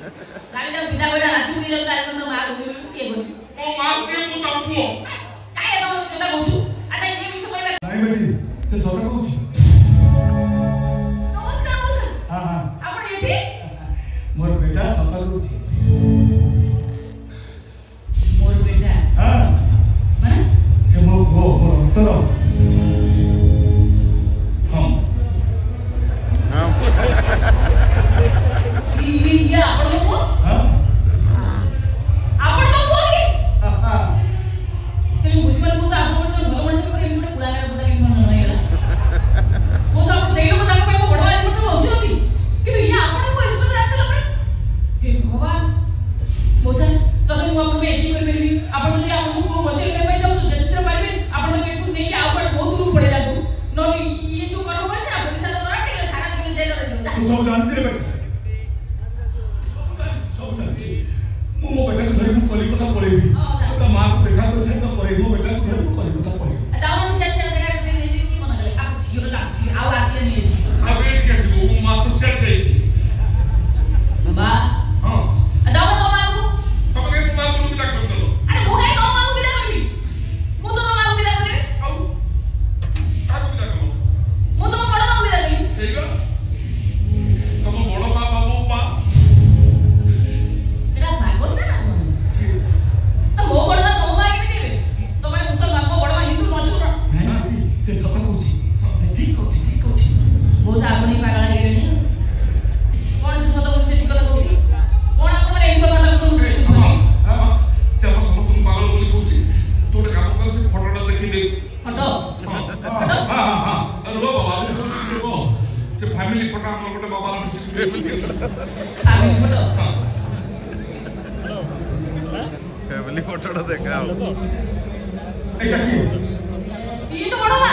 Speaker 3: କାଲି ତ ବିଦା ବଇଲା ନାଚି ବୁଲି ଯାଉ ତାର ତ ମା ବୁଲି ବୁଲି କିଏ ବୋଲି
Speaker 6: ମୋ ମା ସିଏ ମୁଁ ତା ପୁଅ
Speaker 3: କାଏ ତମ ଚୋଟା କହୁଛୁ ଆରେ କିଏ ମିଛ କହିବା
Speaker 5: ନାଇଁ ବେଟି ସେ ସତ କହୁଛି
Speaker 3: ନମସ୍କାର ମଉସା
Speaker 5: ହଁ ହଁ
Speaker 3: ଆପଣ ଏଠି
Speaker 5: ମୋର ବେଟା ସତ କହୁଛି
Speaker 3: ମୋର ବେଟା
Speaker 5: ହଁ
Speaker 3: ମାନେ
Speaker 5: ସେ ମୋ ପୁଅ ମୋର ଅନ୍ତର
Speaker 6: ହଁ
Speaker 3: ଇଏ ଆପଣଙ୍କ ପୁଅ
Speaker 5: ହଁ
Speaker 3: ଆପଣଙ୍କ ପୁଅ କି
Speaker 5: ହଁ
Speaker 3: ତେଣୁ ବୁଝିପାରିଲେ ମଉସା ଆପଣଙ୍କର ଭଲ ମଣିଷ ପରେ ଏମିତି ଗୋଟେ ପୁଳାଗାର ପୁଟା କେମିତି ମନ ହେଇଗଲା ମଉସା ଆପଣ ସେଇ ଲୋକ ତାଙ୍କ ପାଇଁ ବଡ଼ ଭାଇ ଗୋଟେ ଅଛନ୍ତି କିନ୍ତୁ ଇଏ ଆପଣଙ୍କ ଇଷ୍ଟରେ ଆସିଲା ପରେ ହେ ଭଗବାନ ମଉସା ତଥାପି ମୁଁ ଆପଣଙ୍କୁ ଏତିକି କରିପାରିବି ଆପଣ ଯଦି ଆପଣଙ୍କୁ ପୁଅ ବଞ୍ଚେଇ ନେବା ପାଇଁ ଚାହୁଁଛୁ ଯେତେ ଶୀଘ୍ର ପାରିବେ ଆପଣ ତାକୁ ଏଠୁ ନେଇକି ଆଉ କୁଆଡ଼େ ବହୁତ ଦୂରକୁ ପଳେଇ ଯାଆନ୍ତୁ ନହେଲେ ଇଏ ଯୋଉ କର୍ମ କରିছে ଆପଣ ସାରା ଦର ଟିକେ ସାରା ଦିନ ଜେଲରେ ରହିଯିବ
Speaker 5: ତୁ ସବୁ ଜାଣିଛୁ ରେ ବେଟା ସବୁ ଜାଣିଛି ମୁଁ ମୋ ବେଟାକୁ ଧରି ମୁଁ କଲିକତା ପଳେଇବି ତା ମାଆକୁ ଦେଖା କରି ସାରିଲା ପରେ ମୋ ବେଟାକୁ ଧରି ମୁଁ କଲିକତା ପଳେଇବି
Speaker 3: ଯାଉନାହାନ୍ତି ସିଆଡ଼େ ସିଆଡ଼େ ଜାଗାରେ କି ମନା କଲେ ଆପଣ ଝିଅଟା ଆସିକି ଆଉ ଆସିଲେନି ଏଠି
Speaker 6: ଆଉ ଏଠିକି ଆସିବୁ ମୋ ମା ତ ସିଆଡ଼େ ଯାଇଛି
Speaker 3: ମା
Speaker 6: ହଁ
Speaker 3: ଯାଉନ ତମ ମାଙ୍କୁ
Speaker 6: ତମେ କାହିଁ ମୋ ମାକୁ ବିଦା କରିଦେଲ
Speaker 3: ଆରେ ମୁଁ କାହିଁ ତମ ମାଙ୍କୁ ବିଦା କରିବି ମୁଁ ତ ତମ ମାଙ୍କୁ ବିଦା କରିବି
Speaker 6: ଆଉ କାହାକୁ ବିଦା କଲ
Speaker 3: ମୁଁ ତମ ବଡ଼ ମାଙ୍କୁ ବିଦା କରିବି
Speaker 6: ସେଇଟା ତମ ବଡ଼ ମା ବା ମୋ ମା
Speaker 3: ଏଟା ପାଗଳଟା ନା କଣ? ମୋ ବଡ଼ ମା ତମ ମା କେମିତି ହେବେ ତମେ ମୁସଲମାନ ମୋ ବଡ଼ ମା ହିନ୍ଦୁ ମର୍ଚୁର
Speaker 5: ନାଇଁ ବେଟି ସେ ସତ କହୁଛି ଠିକ କହୁଛି
Speaker 3: ବହୁତ ଆପଣ ହିଁ ପାଗଳ ହେଇଗଲେଣି କଣ ସେ ସତ କହୁଛି ସେ ଠିକ କଥା କହୁଛି କଣ ଆପଣ ଏମିତି କଥା କହୁଛନ୍ତି
Speaker 6: ସେ ଆମ ସମସ୍ତଙ୍କୁ ପାଗଳ ବୋଲି କହୁଛି ତୁ ଗୋଟେ କାମ କର ସେ ଫଟୋଟା ଦେଖିଦେ
Speaker 3: ଫଟୋ
Speaker 6: ରୁହ ବାବା ରୁହ ସେ ଫ୍ୟାମିଲି ଫଟୋ ଆମର ଗୋଟେ ବାବାର
Speaker 3: ଫ୍ୟାମିଲି ଫଟୋ
Speaker 7: फैमिली फोटोटा देखा
Speaker 5: ଏଇଟା କିଏ
Speaker 3: ଇଏ ତ ବଡ଼ ମା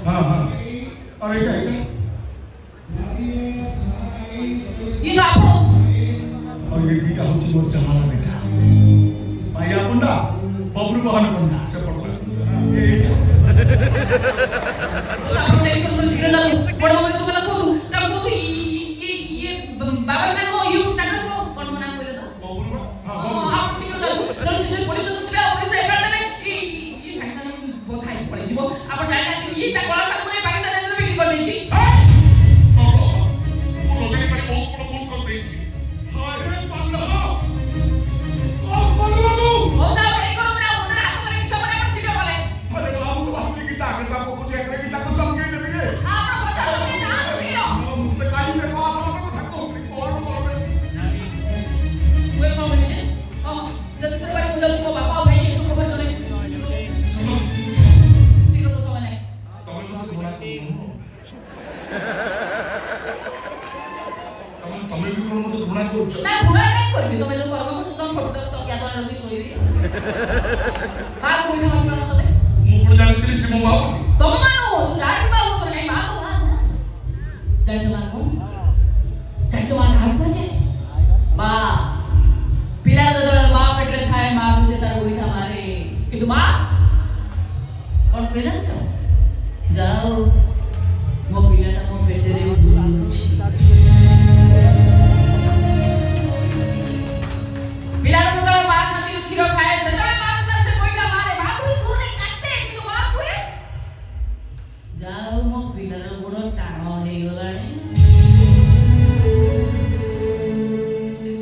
Speaker 5: ହଁ ହଁ ଆଉ ଏଇଟା
Speaker 3: ଇଏ ତ ଆପଣ
Speaker 5: और ये दीटा होची मोर जमाना बेटा माया पुंडा बबरू बहन पुंडा
Speaker 6: ସେ ଫଟୋ
Speaker 3: ଆପଣ ନେଇ କୋନ ସିରିୟଲ ବଡ଼ ମା ସବୁ କଥା କହୁ ତାକୁ କହୁ ଇଏ ବାବା ମାନେ ମୋ ୟୁଜ ତାଙ୍କ କଣ ମନା କହିଲେ ତ ଆପଣ ସିରିୟଲ ନହେଲେ ସିରିୟଲ ପୋଲିସ ସୁତ୍ରା ପୋଲିସ ଏକା ଦେବେ ଇଏ ସାଙ୍ଗେ ସାଙ୍ଗେ ବଖାଇ ପଳେଇ ଯିବ ଆପଣ ଜାଣିନାହାନ୍ତି ଇଏ ତା ଗଳା ସାଙ୍ଗରେ ପାକିସ୍ତାନରେ ବିକ୍ରି କରିଦେଇଛି
Speaker 6: ମୁଁ ଲଗାଇ ପାରି ବହୁତ ବଡ଼ ଭୁଲ କରିଦେଇଛି ହାୟ ପାଗଳ କଣ କରିବ ତୁ
Speaker 3: ମଉସା ଆପଣ ଏଇ କରନ୍ତୁ ଆଉ ଗୋଟେ ହାତ ଧରି ଇଚ୍ଛା ମାନେ ଆପଣ ସିରିୟଲ କଲେ
Speaker 5: अरे बाबू को अपनी की ताकत को कुछ एकरे की ताकत समझे देबे
Speaker 3: ଆପଣ ପଚାରନ୍ତୁ ନା ସିରିୟଲ
Speaker 5: मुझे काई से बात हो तो थको कौन बोलबे
Speaker 3: वे कौन बोले हां जब से भाई मुझे तो बापा भाई ये सब खबर चले
Speaker 6: ଶୁଣ
Speaker 3: सिरो को सवाल है
Speaker 6: ତମେ ମୋତେ ଘୃଣା କରୁନ ତମେ ବି କଣ ମୋତେ ଘୃଣା କରୁଛ
Speaker 3: मैं घुरा नहीं कोई भी तो मैं जो कर्म को तुम फोटो तो क्या तो रखी सोई भी बात कोई ना मत करना तबे
Speaker 6: ମୁଁ କଣ ଜାଣିଥିଲି ସେ ମୋ ମା ବୋଲି
Speaker 3: तुम मानो तू चार भी बात तो नहीं बात हो जय जवान को जय जवान हाथ बजे बा पिला तो मां पेट रे खाए मां से तार कोई था मारे कि तू मां और कोई ना जाओ मो पिलाटा मो पेट रे बुलुछि पिलाटा तो मां छाती खीर खाए से तळे मां तो से कोईटा मारे भाग भी छोरे काटे कि तू मां कोए जाओ मो पिलार गोड़ टाण हे गलाणी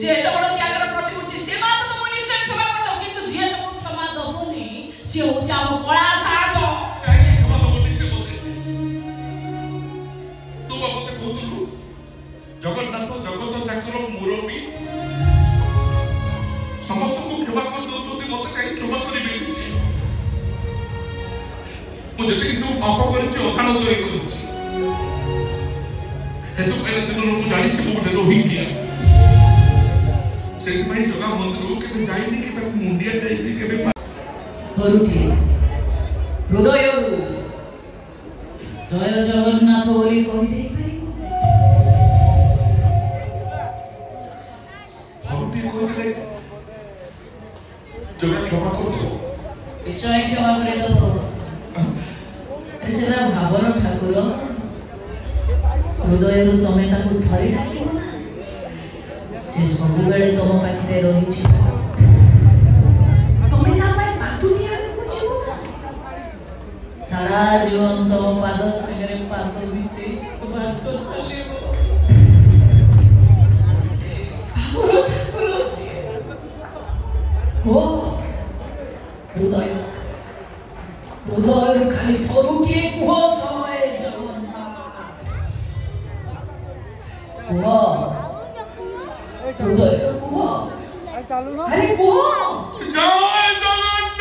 Speaker 3: जे तो बड़ त्यागर प्रतिमूर्ति से मां तो मो निश्चय क्षमा करतो किंतु जे तो क्षमा दबोनी से हो जाओ कळा साथ
Speaker 6: କାହିଁକି କ୍ଷମା ଦବନି ସେ ମୋତେ ତୁ ବା ମୋତେ କହୁଥିଲୁ ଜଗନ୍ନାଥ ଜଗତ ଚାକର ମୁରବୀ ସମସ୍ତଙ୍କୁ କ୍ଷମା କରିଦେଉଛନ୍ତି ମୋତେ କାହିଁକି କ୍ଷମା କରିବେନି ସେ ମୁଁ ଯେତିକି ସବୁ ପାପ କରିଛି ଅକାଳ ତ କରୁଛି ହେତୁ ପାଇଁ ଦିନରୁ ମୁଁ ଜାଣିଛି ମୁଁ ଗୋଟେ ରୋହିଙ୍ଗ୍ୟା ସେଥିପାଇଁ ଜଗା ମନ୍ଦିରକୁ କେବେ ଯାଇନି କି ତାକୁ ମୁଣ୍ଡିଆ ଯାଇନି କେବେ
Speaker 3: থরুটি হৃদয়রু জয় জগন্নাথ বলি কহি দেই পারিব
Speaker 6: ଥରୁଟିଏ କହିଲେ ଜଗା କ୍ଷମା କରିଦେବ
Speaker 3: নিশ্চয় ক্ষমা করে দেব আরে সেটা ভাবর ঠাকুর হৃদয়রু তুমি তাকে ধরে ডাকিব না से सब बेले तुम पाखे रही तुम्हें सारा जीवन तुम पाद सागर पाद विशेष हृदय हृदय खाली थरुटे कुह समय कुह हृदय कुह खाली कुह
Speaker 6: जय जगन्नाथ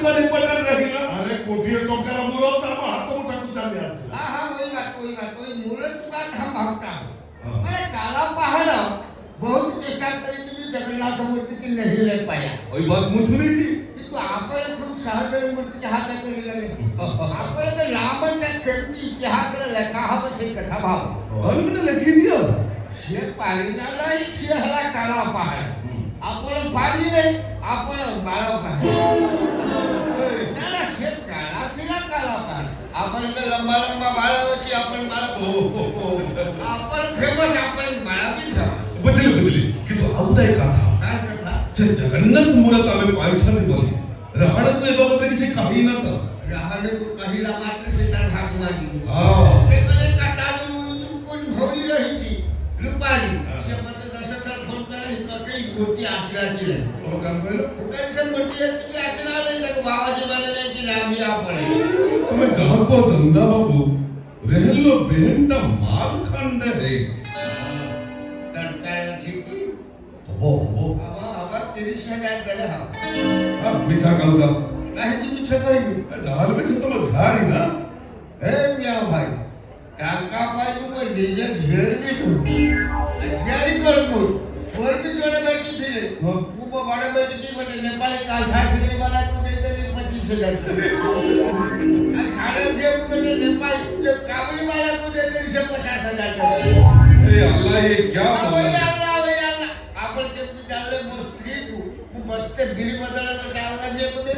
Speaker 2: अरे कोटी टंकार मूरत हाथ मुठाकू चली आछे
Speaker 8: कोई मूरत का हम भागता अरे काला पहाड़ बहुत चेष्टा करी भी जगन्नाथ मूर्ति की नहीं ले पाया
Speaker 6: ओई बात मुसरी थी
Speaker 8: तो आपले खूब सहज मूर्ति के हाथ कर ले आपले तो रावण ने कृति इतिहास रे लेखा हम से कथा भाव
Speaker 6: हमने लिखी दिया
Speaker 8: से पारी ना लाई से हला काला पहाड़ आपले पारी नहीं आपले बाळा पहाड़ ना से काला थिला काला पहाड़ आपले तो लंबा लंबा बाळा होची आपण बाळा आपण फेमस आपण बाळा भी था
Speaker 6: बुझली कि तो आउदाय कथा जे जगन्नाथ मूरत आवे पायछाने बोले राहण तो एबा बतरी छे काही ना था
Speaker 8: राहण तो कहिला मात्र सीता भागवानी
Speaker 6: हां
Speaker 8: ते कने काटालू कोन भौरी रही थी रूपाली से पत दशरथ फोन करनी ककई मूर्ति आसरा की रे
Speaker 6: ओ काम करो
Speaker 8: तो कैसे मूर्ति की आसरा ले तक बाबा जी वाले ने की नामिया पड़े
Speaker 6: तुम्हें जहां को चंदा बाबू रहलो बेहनटा मार खंड रे
Speaker 8: दरकार थी
Speaker 6: हो
Speaker 8: अब 30,000 दे हा
Speaker 6: अब बिचा काउता
Speaker 8: नहीं जी बिचा कहीं
Speaker 6: जाल में तो झारी ना
Speaker 8: ए मियां भाई टांका पाई को डीजे घेर भी तो तैयारी कर को और भी जोड़े बैठी थी वो बड़े बैठी थी बड़े नेपाली कालथा श्री वाला को दे दे 25,000 साढ़े 6 को नेपाली जो काबुली वाला को दे दे 50,000
Speaker 6: अरे अल्लाह ये क्या
Speaker 8: बोला आपन के विद्यालय में स्त्री को बसते बिल बदल में डालना दे को दे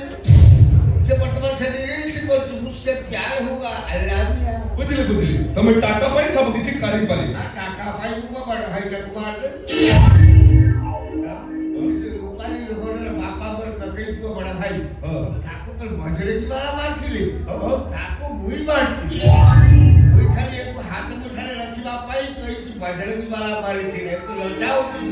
Speaker 8: के वर्तमान से रील्स को मुझसे प्यार होगा अल्लाह मियां
Speaker 6: बुझली तमे टाका पाई सब किछि कारी पारी
Speaker 8: टाका पाई को बड़ भाई का मार दे रूपाली लोगों बापा पर कभी को बड़ा भाई टाको कल मजरे की वाला मार थी टाको मुई मार थी कोई खाली एक हाथ में उठाने रखी पाई कोई बजरंगी वाला मारी थी तो लचाओ थी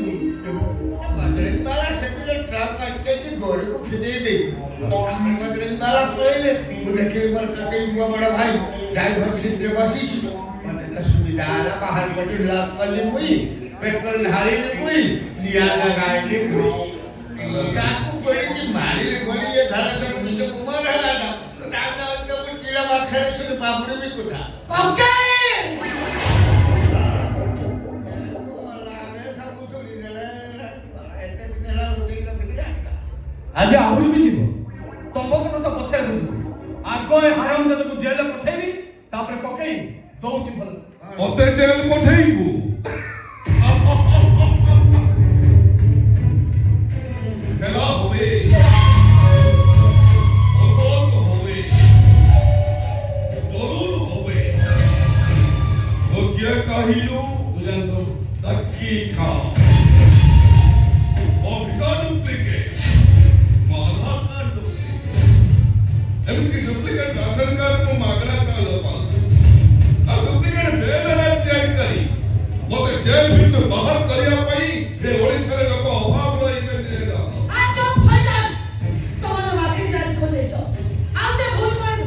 Speaker 8: बजरंगी वाला से तो ट्रक काट के घोड़े को फिदे दे बजरंगी वाला पड़े वो देखे पर कहीं हुआ बड़ा भाई ड्राइवर सीट पे बसी मैंने का सुविधा ना बाहर बड़ी लाख वाली हुई पेट्रोल ढाली हुई लिया लगाई हुई काकू बड़ी की मारी गोली ये धारा से मुझे उमर है ना तो दादा तो कीड़ा अक्षर से पापड़ी भी कुथा ओके
Speaker 9: आज आहुल भी जीव तुम कथा तो पछे बुझो आगो हराम जद को जेल पठेबी तापर पकई दोउची भल
Speaker 6: ओते जेल पठेइबू हेलो होवे बहुत होवे जरूर होवे वो क्या कहिलो तुझन तो तक्की खा ऑफिसर डुप्लीकेट आधार कार्ड डुप्लीकेट राशन कार्ड को मागला चालू पाल अब डुप्लीकेट बेल त्याग करी वो जेल भीतर बाहर करिया पई रे ओडिसा रे लोक अभाव रही में देगा
Speaker 3: आ चुप फैलन तोला माथि राज को ले जाओ आ से भूल कर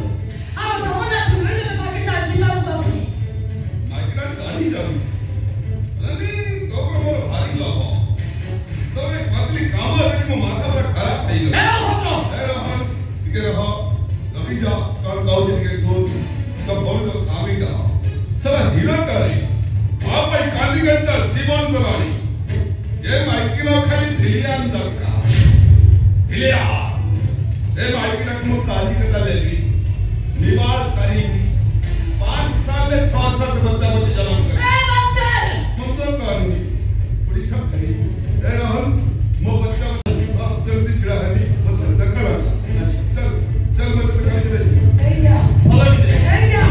Speaker 3: आ जमाना तुम्हें पाकिस्तान जीवा तो
Speaker 6: आइना चाली जावी अरे तो भारी लगो तो एक पतली काम है कि माथा पर खराब नहीं गया ए रहन के रहो कभी जा कर गांव दिन के सोच तब बोल तो सामी का साला हीरा करे आप भाई काली गंदा जीवन को गाड़ी ये माइक की लो खाली ভিলিয়ান দরকার। ভিলিয়ান ए भाई की रकम काली कटा लेगी निवार करेगी 5 साल में 6-7 बच्चा बच्चे जन्म करेगी
Speaker 3: ए मास्टर
Speaker 6: तुम तो करूंगी पूरी सब करेगी ए रोहन मो बच्चा जल्दी छिड़ा है नहीं बस देखा चल चल बस कटा दे
Speaker 3: ए जा
Speaker 6: बोला
Speaker 3: ए जा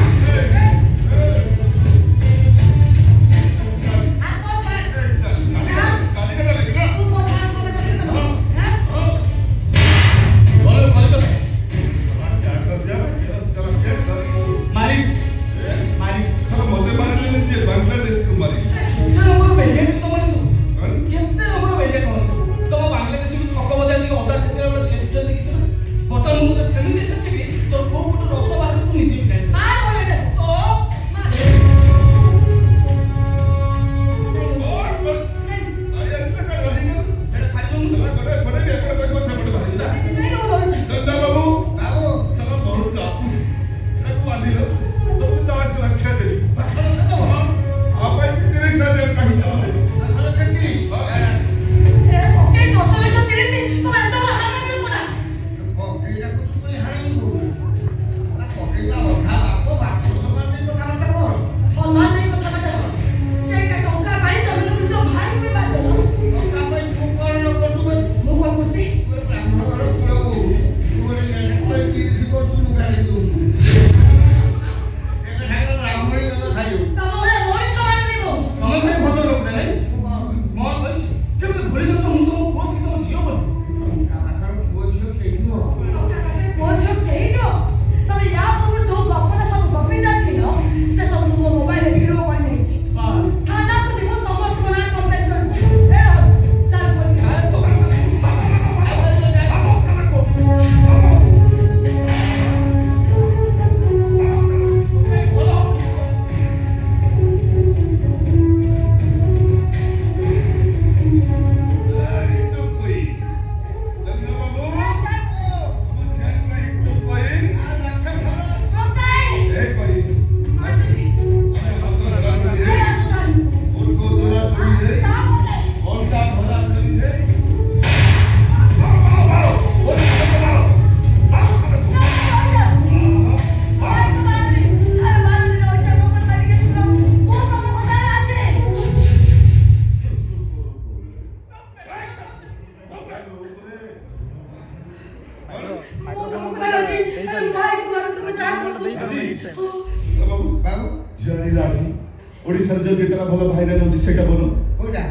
Speaker 2: ओडिसा जो केतरा भलो भाइराल होची सेटा बोलो ओडा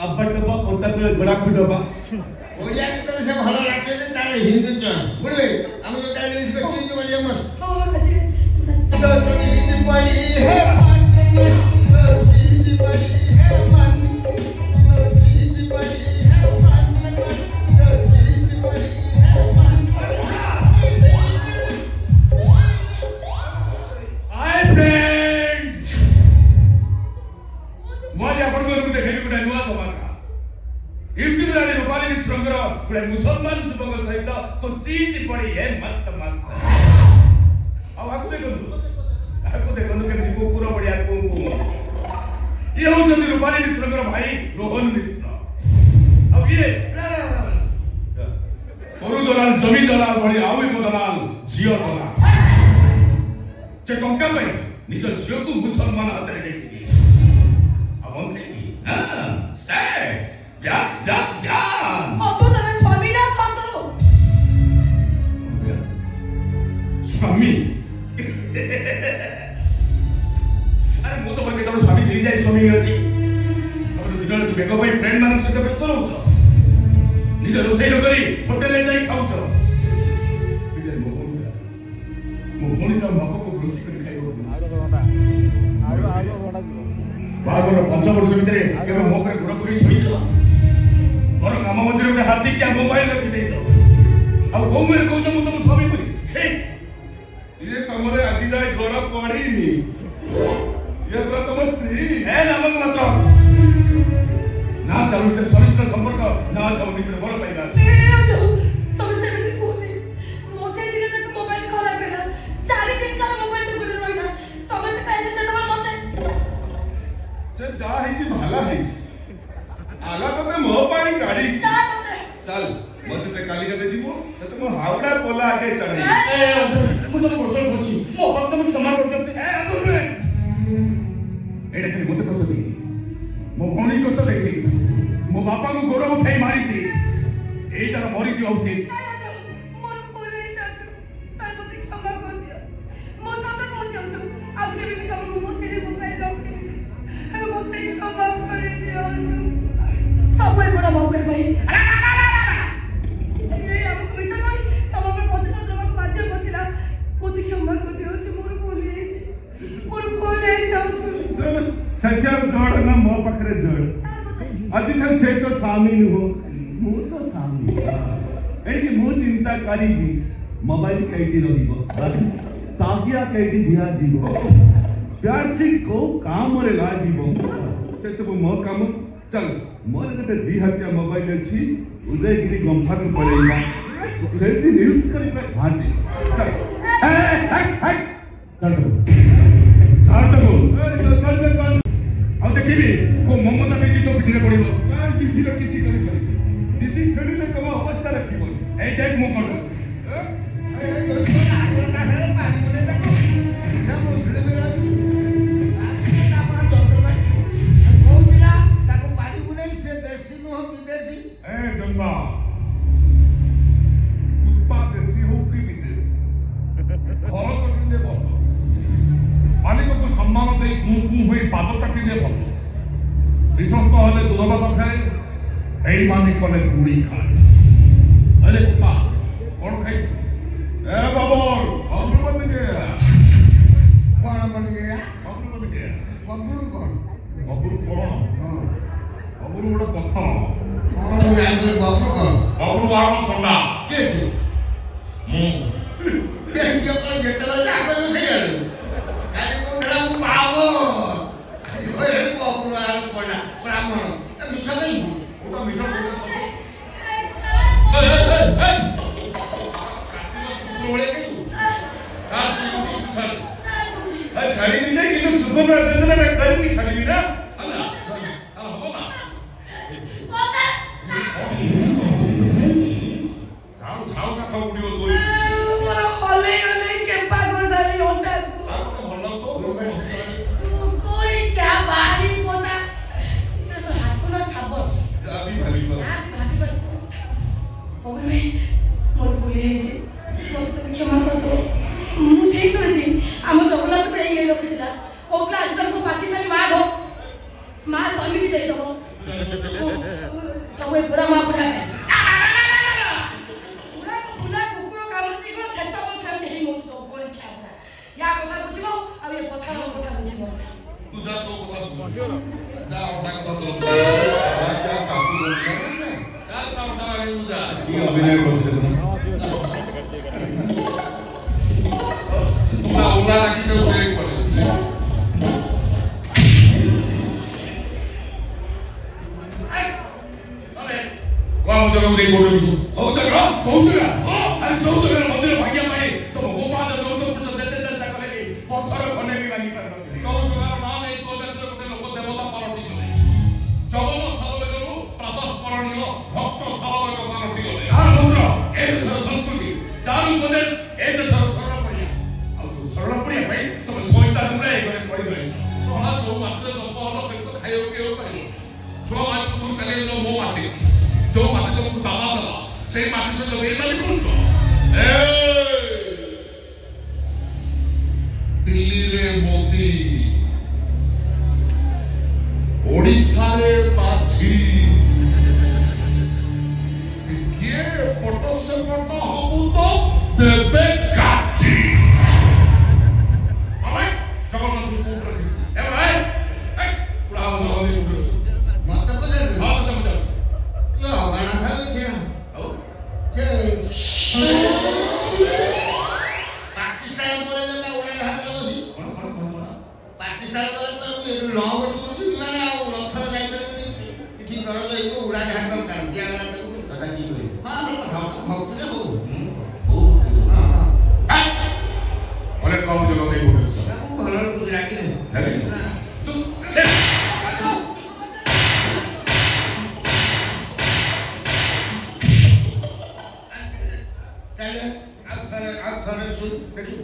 Speaker 2: अब्बा डब्बा ओटा तो गड़ा खुडबा
Speaker 8: ओडिया के तो से भलो लागছে যে তার হিন্দি চল বুঝবে আমি যে তাই ইংলিশ করছি তো বলি মস তো তুমি বলি হে
Speaker 2: मुसलमान जुबक सहित तो चीज पड़ी है मस्त मस्त अब आकु देखनु केमि कुकुर बढिया कुंकुम ये हो जति रूपाली मिश्रकर भाई रोहन मिश्र अब ये तोरु दलाल जमी दलाल बढी आउ एक दलाल जियो दलाल जे टंका पई निज जियो को मुसलमान हातरे देखि अब हम देखि हां सेट just स्वामी अरे मो तो बके तोर स्वामी चली जाई स्वामी अछि अब तो दिनल तू बेको भाई फ्रेंड मान सहित व्यस्त रहउछ निज रोसई न करी होटल ले जाई खाउछ बिजय मो कोनी का बाप को रोसई करी खाइबो आरो बडा बागर 5 वर्ष भीतर केबे मो पे गुड़ पुरी सहित मोर काम मझे गोटे हाथी क्या मोबाइल रखी देछ अब को मेरे कहछ मु तुम स्वामी पुरी से ये तमरे आजी जाय गोड़ पड़ीनी ये पूरा तम स्त्री है नामक मात्र ना चालू के सरिष्ठ संपर्क ना चालू मित्र बोल पाइबा
Speaker 3: तुम से भी कोनी मोसे दिन तक मोबाइल खराब है 4 दिन का मोबाइल तो गुड़ रहिना तमे तो कैसे से तमे मते
Speaker 6: से जा है कि भाला है आला तो मो पाई गाड़ी चल बस पे काली का जीवो तो तुम हावड़ा कोला आगे चढ़े
Speaker 9: ମୁଁ ତ ବୋତଲ କରୁଛି ମୋ ଭକ୍ତ ମୁଁ କ୍ଷମା କରିଦେବି ଏଇଟା ଖାଲି ମୋତେ କଷ୍ଟ ଦେଇନି ମୋ ଭଉଣୀ କଷ୍ଟ ଦେଇଛି ମୋ ବାପାଙ୍କୁ ଗୋଡ଼ ଉଠାଇ ମାରିଛି ଏଇଟାର ମରିଯିବା ଉଚିତ
Speaker 3: सबवे बड़ा बाप रे भाई
Speaker 9: सच्चा जोड़ ना मो पकड़े जोड़ अति ठार से तो स्वामी नु मु तो स्वामी एटी मु चिंता करीबी मोबाइल कैटी रहिबो ताकिया कैटी दिया जीवो प्यार से को काम रे लागिबो से सब मो काम चल मोर गटे 2000 मोबाइल अछि उदयगिरी गंफा को पड़ेगा सेल्फी रील्स करी पे भाटी चल चल ଆଉ ଦେଖିବି କୋ ମମତା ବେଦି ତ ପିଠିରେ ପଡ଼ିବ କାର ଦିଦିର କିଛି କରି ପାରିବି ଦିଦି ଶୁଣିଲେ ତମ ଅବସ୍ଥା ରଖିବ ଏଇ ଦେখ ମୁଁ କଣ सम्मान दे हुई पाद काटिले भल विषक्त हेले दूध भात खाए यही मानी कले गुड़ी खाए अरे कुत्ता कौन खाई ए बाबर बाबू बन गया
Speaker 8: कौन बन गया
Speaker 9: बाबू बन गया
Speaker 8: बाबू कौन
Speaker 9: बाबू कौन बाबू गोटे पत्थर
Speaker 8: कौन जान बाबू कौन
Speaker 9: बाबू बाबू कोंडा
Speaker 8: के के जो कोई जेतला जाके से यार काली को ग्राम बाबू ओए बाबू यार कोना ब्राह्मण मिछ नहीं
Speaker 9: ओटा मिछ छाड़ी नहीं जाए कि सुबह में चंद्र में करेंगी छाड़ी भी ना जाओ का था उड़ियो तो
Speaker 3: मोरा होले होले के पागल साली होता
Speaker 9: तो भलो तो
Speaker 3: तू कोई क्या बारी पोसा से तो हाथ ना साबन
Speaker 9: अभी भारी पर
Speaker 3: ओए मोर बोले जे मोर क्षमा कर दो मु ठीक सुनछि हम जगन्नाथ पे ये लोग थिला ओकरा अजर को पाकिस्तानी मां हो मां स्वामी भी दे दो सबे पूरा मां पूरा पूरा को पूरा कुकुरो कामती को छत्ता को छाप नहीं मो तो कोन खाबा या কথা বুঝিবো আর এই কথা বুঝিবো
Speaker 9: तू जा तो কথা बुझियो ना जा ओटा কথা तो
Speaker 4: राजा काफी बोल रहा है
Speaker 9: जा ओटा वाले बुझा
Speaker 4: ये अभिनय करছে
Speaker 9: ना उड़ा लागी तो ब्रेक पड़े कौन जगह उदय कोड बिछु ओ जगह कौन जगह अरे जो जगह मंदिर भाग्य पाए तो गोपाल जो तो कुछ जते चर्चा करे पत्थर खने भी भांगी पार कौन जगह नाम नहीं तो जत्र कोटे लोक देवता पारटी गले जगन सालवेगरु प्रातस्मरणीय भक्त सालवेग पारटी गले यार मंत्र ए देशर संस्कृति चार उपदेश ए देशर शरण पड़िया आ तो शरण पड़िया भाई तुम सोइता तुमरे करे पड़ी गई सोना जो मात्र जप हलो से तो खाइयो के पाइलो जो आज तुम चले लो मो माटी जो माटी तुमको दावा दला से माटी से जो बेमानी करूछ ए दिल्ली रे मोदी ओडिशा रे माछी के पटो से पटो हमु तो देबे काटी भाई जगन्नाथ को रखी ए भाई ए पुरा जगन्नाथ को
Speaker 8: मत बजे
Speaker 9: हां तो मजा
Speaker 8: यो गाना था के के पाकिस्तान बोले ना उड़े हाथ बसी पाकिस्तान बोले तो ये लॉ बोल माने आ रथ जाई परबनी ठीक कर तो इको उड़ा हाथ कर दिया गला तो
Speaker 4: दादा की करे
Speaker 8: हां कथा भक्त रे हो
Speaker 9: हां बोले कौन जगह नहीं बोल
Speaker 8: सब भलो गुजराती रे
Speaker 9: नहीं तू
Speaker 8: ଆଉଥରେ ଶୁଣୁ ଦେଖିବୁ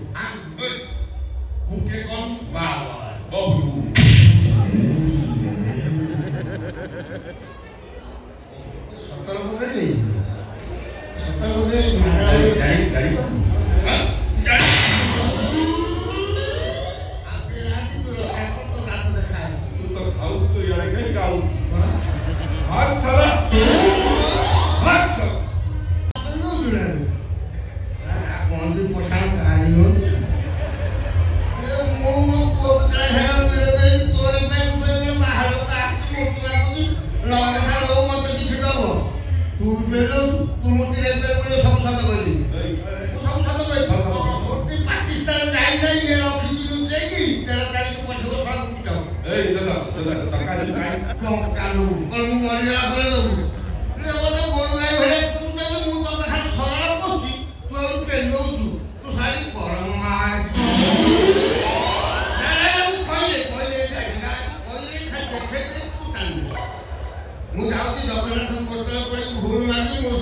Speaker 6: ମୁଁ କିଏ କଣ
Speaker 8: ବାବା
Speaker 6: ବବୁ
Speaker 8: ସତର ବୋଧେ ଜାଣିପାରୁନି
Speaker 6: ତୁ ତ ଖାଉଛୁ ଇଆଡ଼େ କାହିଁ ଖାଉଛୁ ଭାଗ ସାରା ଭାଗ ସାରା
Speaker 8: କହନ୍ତି ପଠାଣ କାହାଣୀ ନୁହଁ ମୋ ପୁଅ ତୋରି ପାଇଁ ବାହାରକୁ ଆସିଛି ମୋଟୁ ଲଗା ଲୋକ ମତେ କିଛି ଦବ ତୁ ତୁ ମୂର୍ତ୍ତିରେ ସଂସଦ କହିଲି ତୁ ସଂସଦ କହିଲି ମୂର୍ତ୍ତି ପାକିସ୍ତାନ ଯାଇ ଇଏ ରଖିଛି ଲୁଚେଇକି 13 ତାରିଖ ପଠେଇବ ସଳକୁ ପିଟାଉ
Speaker 6: ଟଙ୍କା ଦେବି କାହିଁ
Speaker 8: ଟଙ୍କା ଦବୁ ମୁଁ ମରିଗଲା ପରେ ଦବୁ ମତେ ଗୋରୁ ଗାଈ ଭଳିଆ ମୁଁ ତୋ ପାଖରେ ସରଳ କରୁଛି ତୁ ଆଉ ପେନ୍ଦଉଛୁ ତୁ ଶାଢ଼ୀ କରମ ମୁଁ ଯାଉଛି ଜଗନ୍ନାଥ କୋଟଳ ପଡି ଭୁଲ ମାଗି ମୋ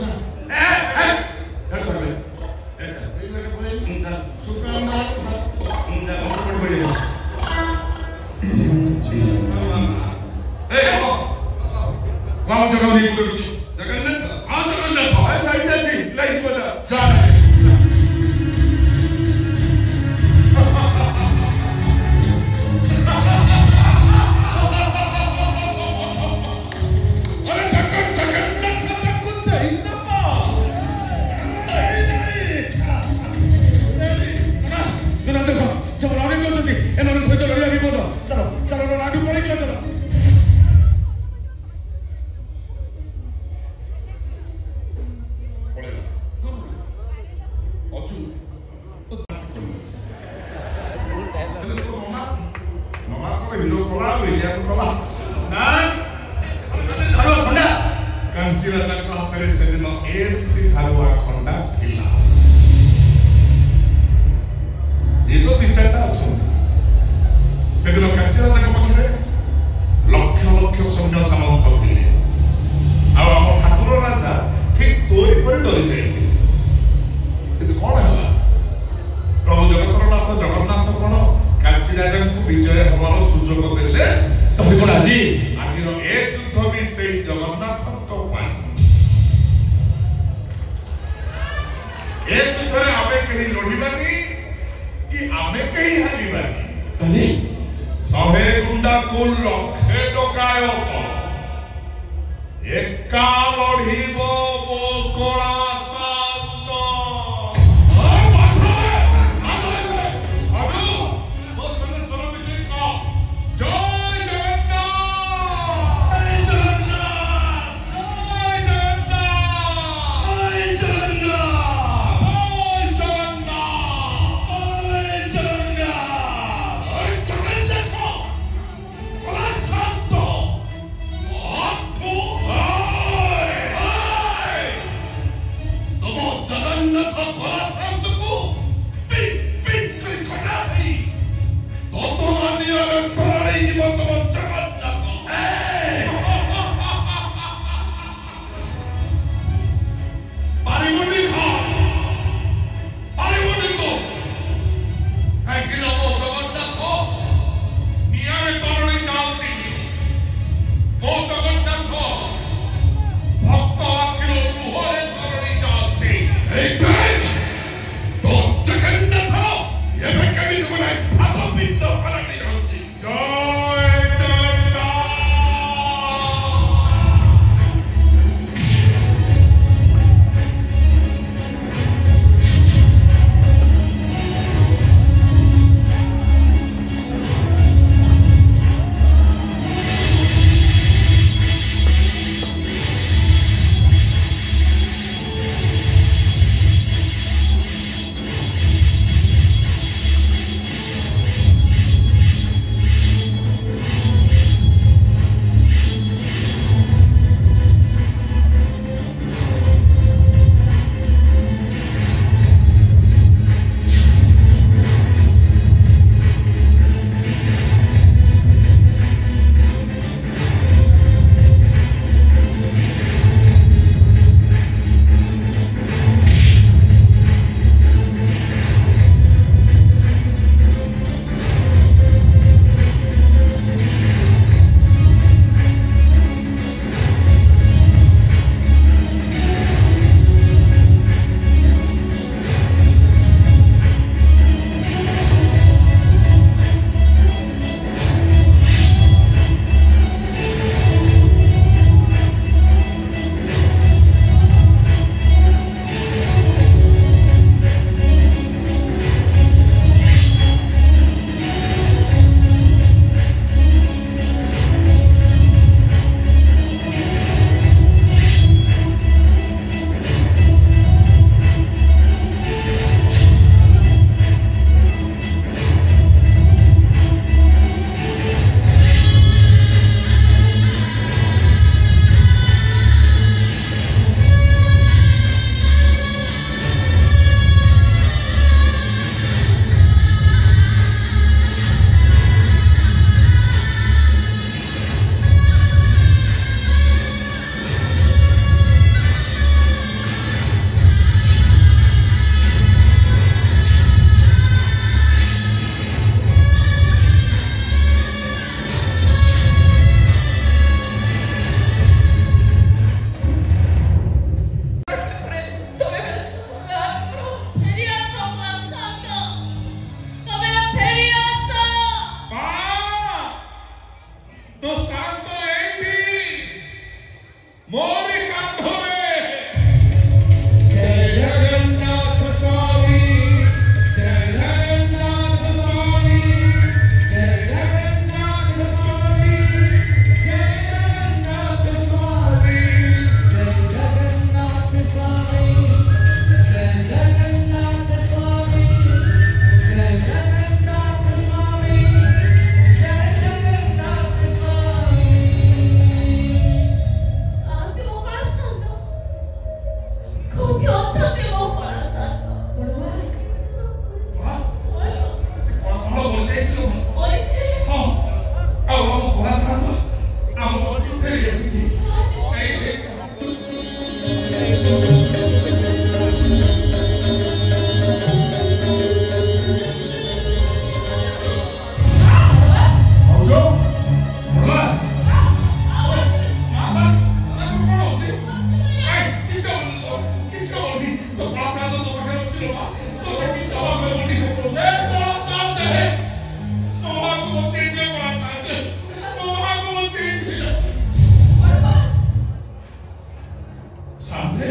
Speaker 2: सामने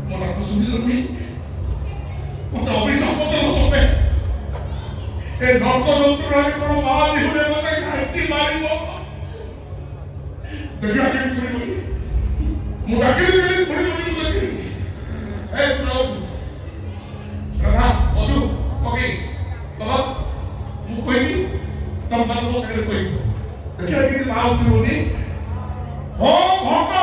Speaker 2: मोटा तो सुनी लगी मोटा अभिशाप तो होते ए नौको जंतुरानी करो मां निहुले मते घाटी मारिबो देखिया के सुनी लगी मोटा के थोड़ी लगी ए सुनो रहा ओजू ओके तब मु कोई नहीं तब मन को से कोई देखिया के नाम दियोनी हो भोका